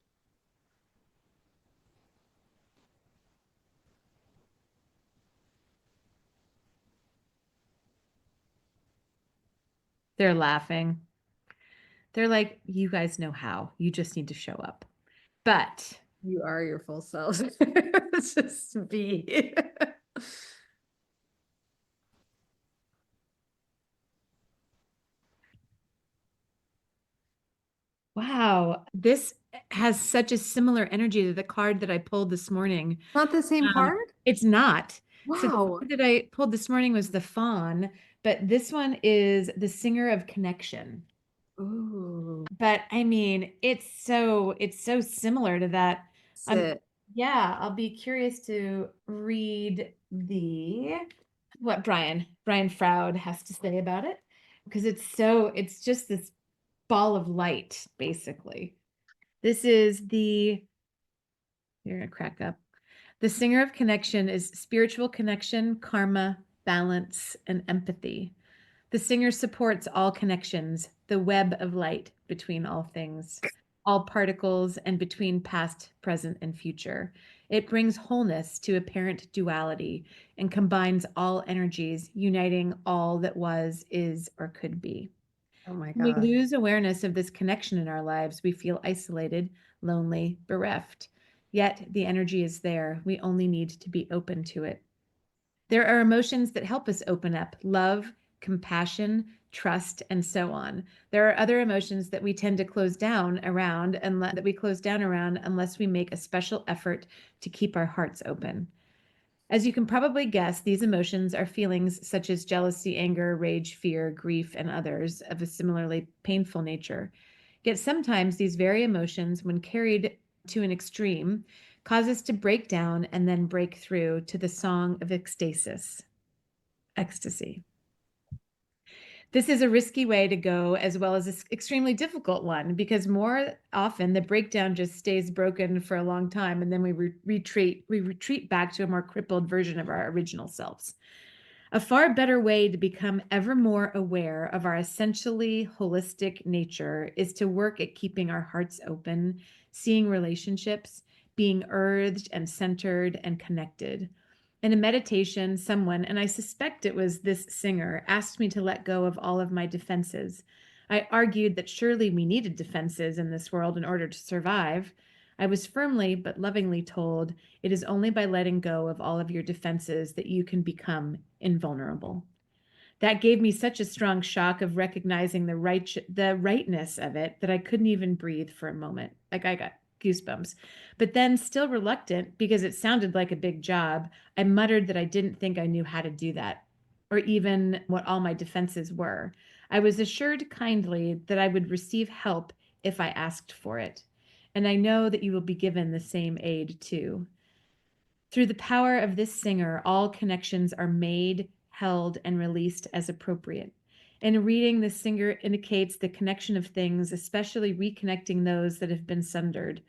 They're laughing. They're like, you guys know how. You just need to show up. But You are your full self. Just be. wow, this has such a similar energy to the card that I pulled this morning. Not the same card? It's not. So the Wow. card that I pulled this morning was the Fawn, but this one is the Singer of Connection. Ooh. But I mean, it's so similar to that. Sit. Yeah, I'll be curious to read what Brian Froud has to say about it because it's just this ball of light, basically. This is you're gonna crack up. The Singer of Connection is spiritual connection, karma, balance, and empathy. The singer supports all connections, the web of light between all things, all particles, and between past, present, and future. It brings wholeness to apparent duality and combines all energies, uniting all that was, is, or could be. Oh my When we God. lose awareness of this connection in our lives, we feel isolated, lonely, bereft. Yet the energy is there. We only need to be open to it. There are emotions that help us open up: love, compassion, trust, and so on. There are other emotions that we tend to close down around unless we make a special effort to keep our hearts open. As you can probably guess, these emotions are feelings such as jealousy, anger, rage, fear, grief, and others of a similarly painful nature. Yet sometimes these very emotions, when carried to an extreme, cause us to break down and then break through to the song of ecstasy. This is a risky way to go, as well as an extremely difficult one, because more often the breakdown just stays broken for a long time, and then we retreat back to a more crippled version of our original selves. A far better way to become ever more aware of our essentially holistic nature is to work at keeping our hearts open, seeing relationships, being earthed and centered and connected. In a meditation, someone, and I suspect it was this singer, asked me to let go of all of my defenses. I argued that surely we needed defenses in this world in order to survive. I was firmly but lovingly told it is only by letting go of all of your defenses that you can become invulnerable. That gave me such a strong shock of recognizing the rightness of it that I couldn't even breathe for a moment. Like I got goosebumps. But then, still reluctant because it sounded like a big job, I muttered that I didn't think I knew how to do that, or even what all my defenses were. I was assured kindly that I would receive help if I asked for it. And I know that you will be given the same aid too. Through the power of this singer, all connections are made, held, and released as appropriate. In a reading, the singer indicates the connection of things, especially reconnecting those that have been sundered.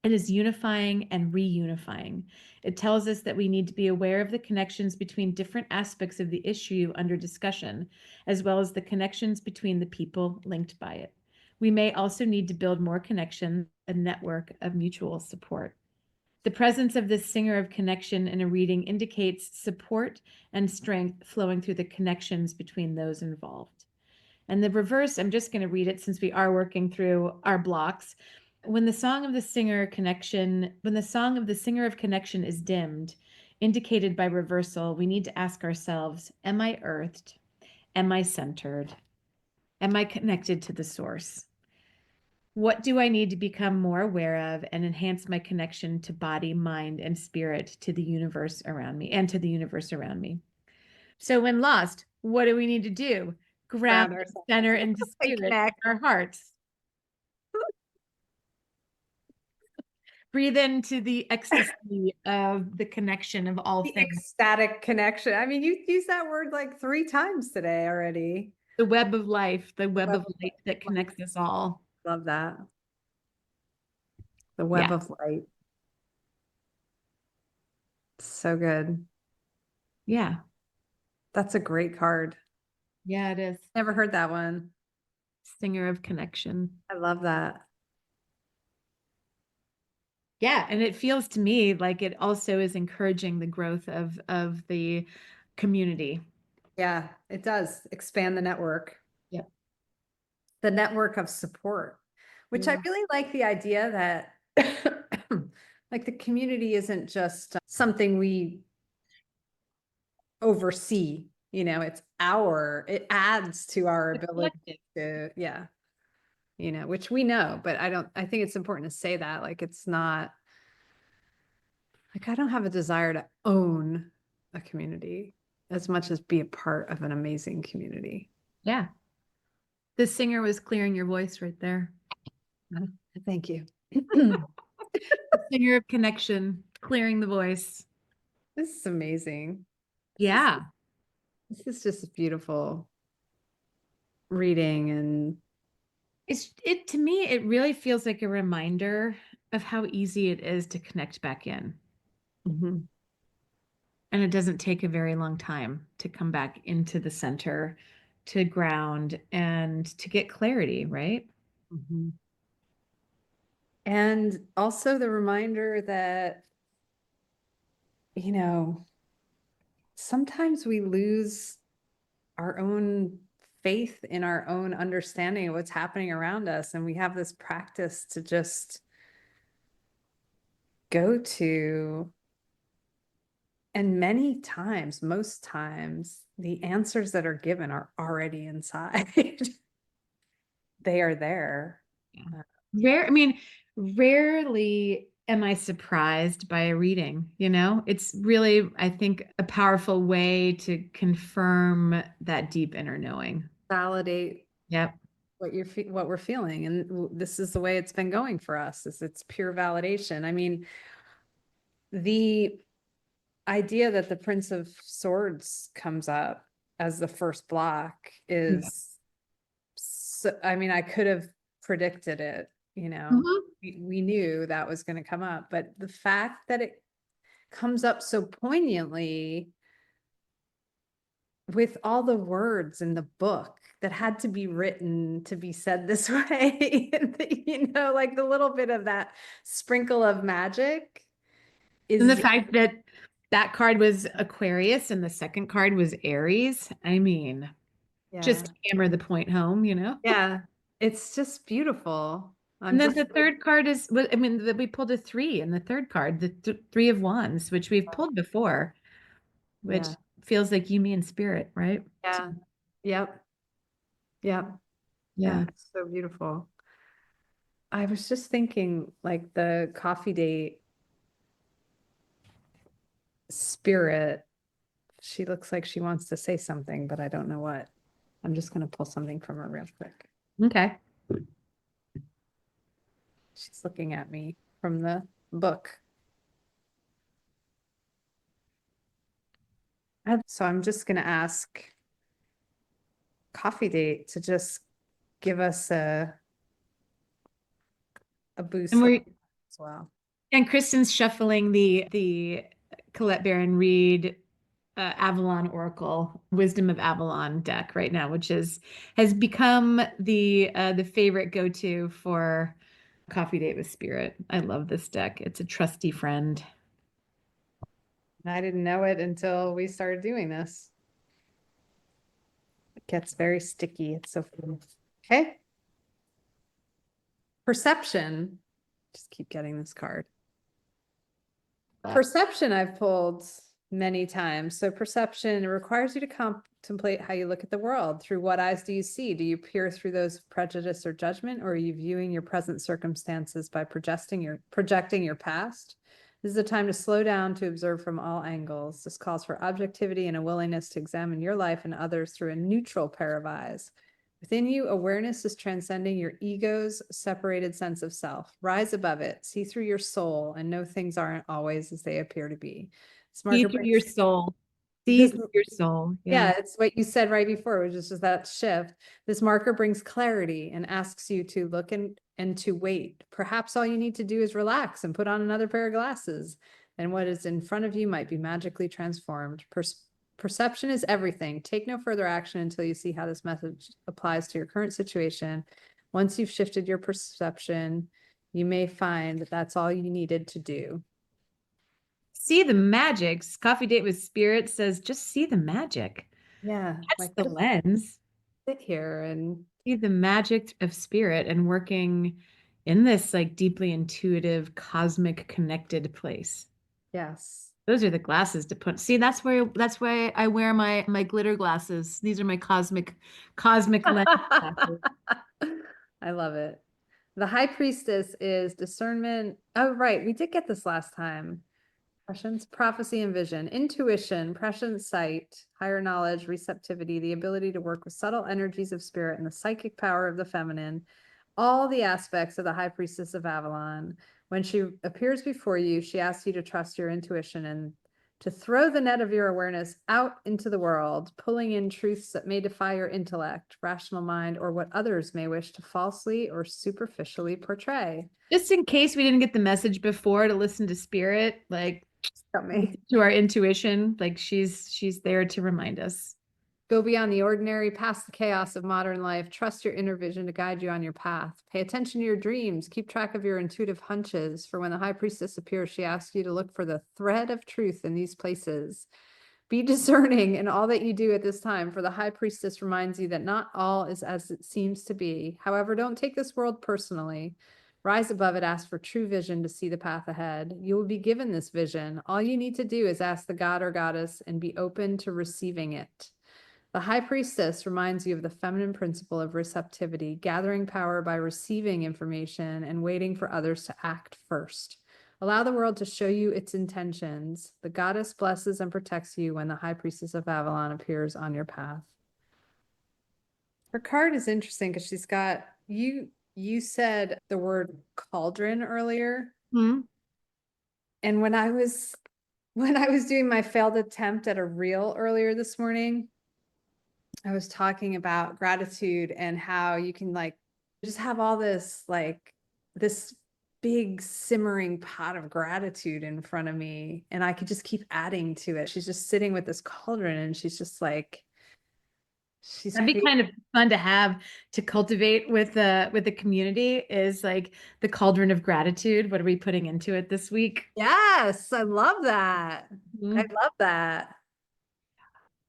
It is unifying and reunifying. It tells us that we need to be aware of the connections between different aspects of the issue under discussion, as well as the connections between the people linked by it. We may also need to build more connection, a network of mutual support. The presence of this singer of connection in a reading indicates support and strength flowing through the connections between those involved. And the reverse, I'm just going to read it since we are working through our blocks. When the song of the singer of connection is dimmed, indicated by reversal, we need to ask ourselves, am I earthed? Am I centered? Am I connected to the source? What do I need to become more aware of and enhance my connection to body, mind, and spirit, to the universe around me and to the universe around me? So when lost, what do we need to do? Ground, Ground ourselves. center, into spirit, Connect. our hearts. breathe into the ecstasy of the connection of all The things. ecstatic connection. I mean, you used that word like 3 times today already. The web of life, the web Web of light that connects us all. Love that. The web Yeah. of light. So good. Yeah. That's a great card. Yeah, it is. Never heard that one. Singer of connection. I love that. Yeah, and it feels to me like it also is encouraging the growth of the community. Yeah, it does expand the network. Yeah. The network of support, which I Yeah. really like the idea that like the community isn't just something we oversee, it's it adds to our The ability collective. to, which we know, but I think it's important to say that, like, it's not like, I don't have a desire to own a community as much as be a part of an amazing community. Yeah. The singer was clearing your voice right there. Thank you. The singer of connection, clearing the voice. This is amazing. Yeah. This is just a beautiful reading, and It to me, it really feels like a reminder of how easy it is to connect back in. Mhm. And it doesn't take a very long time to come back into the center, to ground, and to get clarity, right? Mhm. And also the reminder that, sometimes we lose our own faith in our own understanding of what's happening around us. And we have this practice to just go to. And many times, most times, the answers that are given are already inside. They are there. Rarely am I surprised by a reading, It's really, I think, a powerful way to confirm that deep inner knowing. Validate Yep. what we're feeling. And this is the way it's been going for us, is it's pure validation. I mean, the idea that the Prince of Swords comes up as the first block is I mean, I could have predicted it, Mhm. we knew that was going to come up, but the fact that it comes up so poignantly with all the words in the book that had to be written to be said this way, like the little bit of that sprinkle of magic And the is, fact that that card was Aquarius and the second card was Aries, I mean, yeah, just to hammer the point home, yeah, it's just beautiful. I'm And then just the third card I mean, that we pulled a 3 in the third card, the Three of Wands, which we've pulled before, which yeah, feels like you, me, and spirit, right? yeah, yep, yep, yeah, Yeah. it's so beautiful. I was just thinking, like, the coffee date spirit, she looks like she wants to say something, but I don't know what. I'm just going to pull something from her real quick. Okay. She's looking at me from the book. So I'm just going to ask coffee date to just give us a boost And as well. Kristen's shuffling the Colette Baron Reed Avalon Oracle Wisdom of Avalon deck right now, which has become the favorite go-to for coffee date with spirit. I love this deck. It's a trusty friend. I didn't know it until we started doing this. It gets very sticky. It's so fun. Okay. Perception. Just keep getting this card. Perception I've pulled many times. So perception requires you to contemplate how you look at the world. Through what eyes do you see? Do you peer through those prejudice or judgment, or are you viewing your present circumstances by projecting your past? This is a time to slow down, to observe from all angles. This calls for objectivity and a willingness to examine your life and others through a neutral pair of eyes, Within you, awareness is transcending your ego's separated sense of self. Rise above it, see through your soul, and know things aren't always as they appear to be. This See marker through your brings soul. See this, through your soul. yeah, Yeah. it's what you said right before, which is just that shift. This marker brings clarity and asks you to look and to wait. Perhaps all you need to do is relax and put on another pair of glasses, and what is in front of you might be magically transformed. Perception is everything. Take no further action until you see how this message applies to your current situation. Once you've shifted your perception, you may find that that's all you needed to do. See the magic. Coffee Date with Spirit says, just see the magic. Yeah, That's like the just lens. sit here and See the magic of spirit and working in this like deeply intuitive, cosmic connected place. yes. Those are the glasses to put. See, that's why I wear my glitter glasses. These are my cosmic lens glasses. I love it. The high priestess is discernment. Oh, right. We did get this last time. Prescience, prophecy, and vision, intuition, prescient sight, higher knowledge, receptivity, the ability to work with subtle energies of spirit and the psychic power of the feminine, all the aspects of the high priestess of Avalon. When she appears before you, she asks you to trust your intuition and to throw the net of your awareness out into the world, pulling in truths that may defy your intellect, rational mind, or what others may wish to falsely or superficially portray. Just in case we didn't get the message before to listen to spirit, like Got me. to our intuition, like she's there to remind us. Go beyond the ordinary, past the chaos of modern life. Trust your inner vision to guide you on your path. Pay attention to your dreams. Keep track of your intuitive hunches. For when the high priestess appears, she asks you to look for the thread of truth in these places. Be discerning in all that you do at this time, for the high priestess reminds you that not all is as it seems to be. However, don't take this world personally. Rise above it, ask for true vision to see the path ahead. You will be given this vision. All you need to do is ask the god or goddess and be open to receiving it. The high priestess reminds you of the feminine principle of receptivity, gathering power by receiving information and waiting for others to act first. Allow the world to show you its intentions. The goddess blesses and protects you when the high priestess of Avalon appears on your path. Her card is interesting because she's got you said the word cauldron earlier. Hmm. And when I was doing my failed attempt at a reel earlier this morning, I was talking about gratitude and how you can like just have all this like this big simmering pot of gratitude in front of me, and I could just keep adding to it. She's just sitting with this cauldron and she's just like she's That'd be creating. kind of fun to have to cultivate with the community is like the cauldron of gratitude. What are we putting into it this week? Yes, I love that. I Mhm. love that.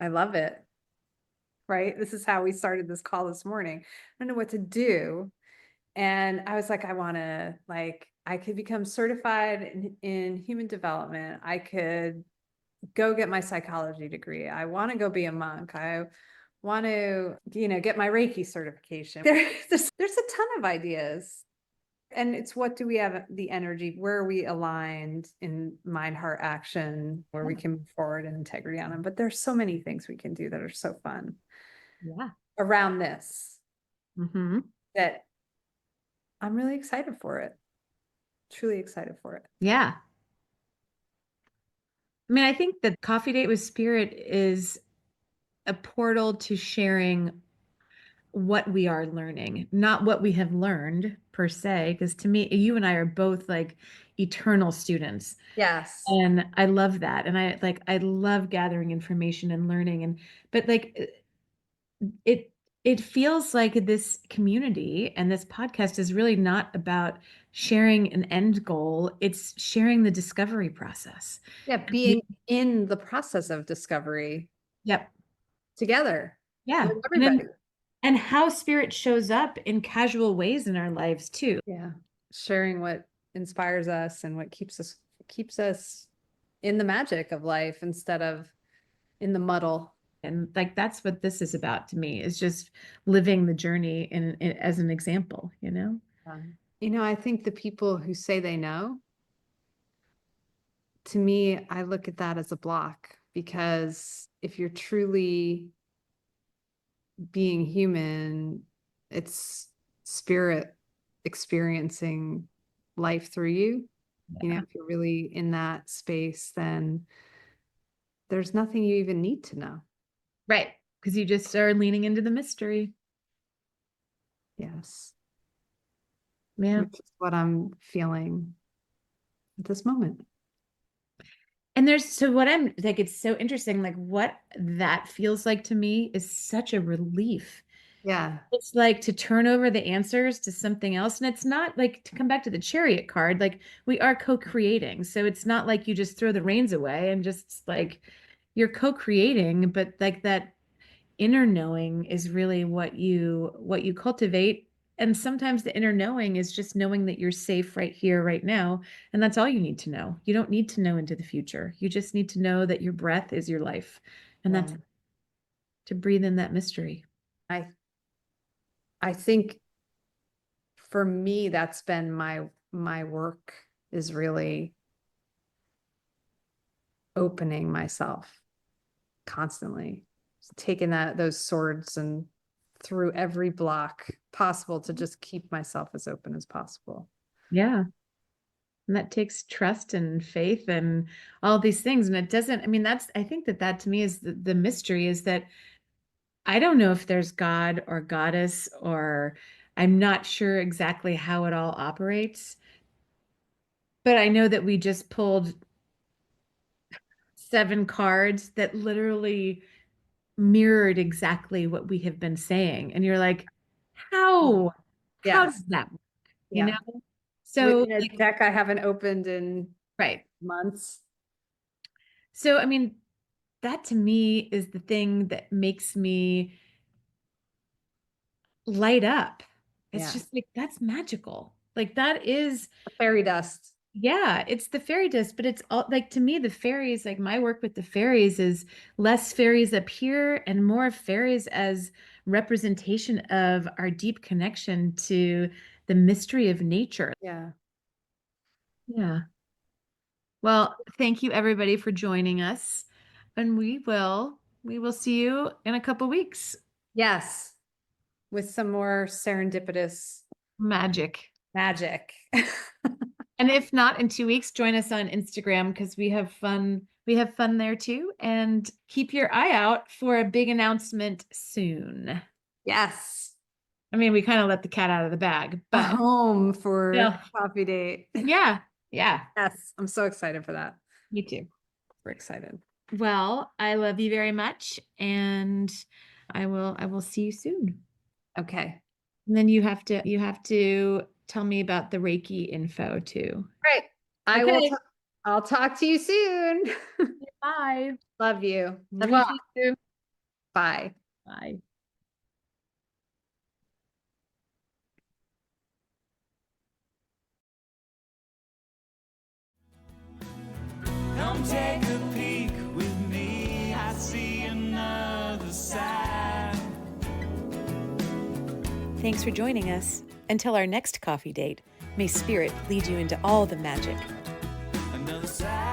I love it. Right? This is how we started this call this morning. I don't know what to do. And I was like, I want to like, I could become certified in human development. I could go get my psychology degree. I want to go be a monk. I want to, get my Reiki certification. There's a ton of ideas. And it's what do we have the energy? Where are we aligned in mind, heart, action, where we can move forward in integrity on them? But there's so many things we can do that are so fun Yeah. around this Hmm. that I'm really excited for it. Truly excited for it. Yeah. I mean, I think that Coffee Date with Spirit is a portal to sharing what we are learning, not what we have learned per se. Because to me, you and I are both like eternal students. Yes. And I love that. And I love gathering information and learning. But like it feels like this community and this podcast is really not about sharing an end goal. It's sharing the discovery process. Yeah, being in the process of discovery Yep. together Yeah. with everybody. And how spirit shows up in casual ways in our lives too. Yeah. Sharing what inspires us and what keeps us in the magic of life instead of in the muddle. And like that's what this is about to me, is just living the journey as an example, you know? I think the people who say they know, to me, I look at that as a block, because if you're truly being human, it's spirit experiencing life through you. You know, if you're really in that space, then there's nothing you even need to know. Right. Because you just are leaning into the mystery. Yes. Yeah. Which is what I'm feeling at this moment. And so what I'm like, it's so interesting. Like what that feels like to me is such a relief. Yeah. It's like to turn over the answers to something else. And it's not like, to come back to the Chariot card, like we are co-creating. So it's not like you just throw the reins away and just like you're co-creating, but like that inner knowing is really what you cultivate. And sometimes the inner knowing is just knowing that you're safe right here, right now. And that's all you need to know. You don't need to know into the future. You just need to know that your breath is your life. And Yeah. that's to breathe in that mystery. I think for me, that's been my work, is really opening myself constantly, taking those swords and through every block possible to just keep myself as open as possible. Yeah. And that takes trust and faith and all these things. And it doesn't, I mean, I think that to me is the mystery, is that I don't know if there's God or goddess, or I'm not sure exactly how it all operates. But I know that we just pulled 7 cards that literally mirrored exactly what we have been saying. And you're like, how? How Yes. does that work? You Yeah. know? So, In a deck I haven't opened in right. months. So, I mean, that to me is the thing that makes me light up. It's just like, that's magical. Like that is Fairy dust. Yeah, it's the fairy dust, but it's all like, to me, the fairies, like my work with the fairies is less fairies up here and more fairies as representation of our deep connection to the mystery of nature. Yeah. Yeah. Well, thank you everybody for joining us. And we will see you in a couple weeks. Yes. With some more serendipitous Magic. magic. And if not, in 2 weeks, join us on Instagram because we have fun. We have fun there too. And keep your eye out for a big announcement soon. Yes. I mean, we kind of let the cat out of the bag, A but home for yeah. coffee date. Yeah. Yes. I'm so excited for that. Me too. We're excited. Well, I love you very much, and I will see you soon. Okay. And then you have to tell me about the Reiki info too. Great. Okay. I'll talk to you soon. Bye. Love you. Love Mwah. you too. Bye. Bye. Come take a peek with me. I see another side. Thanks for joining us. Until our next coffee date, may Spirit lead you into all the magic. Another side.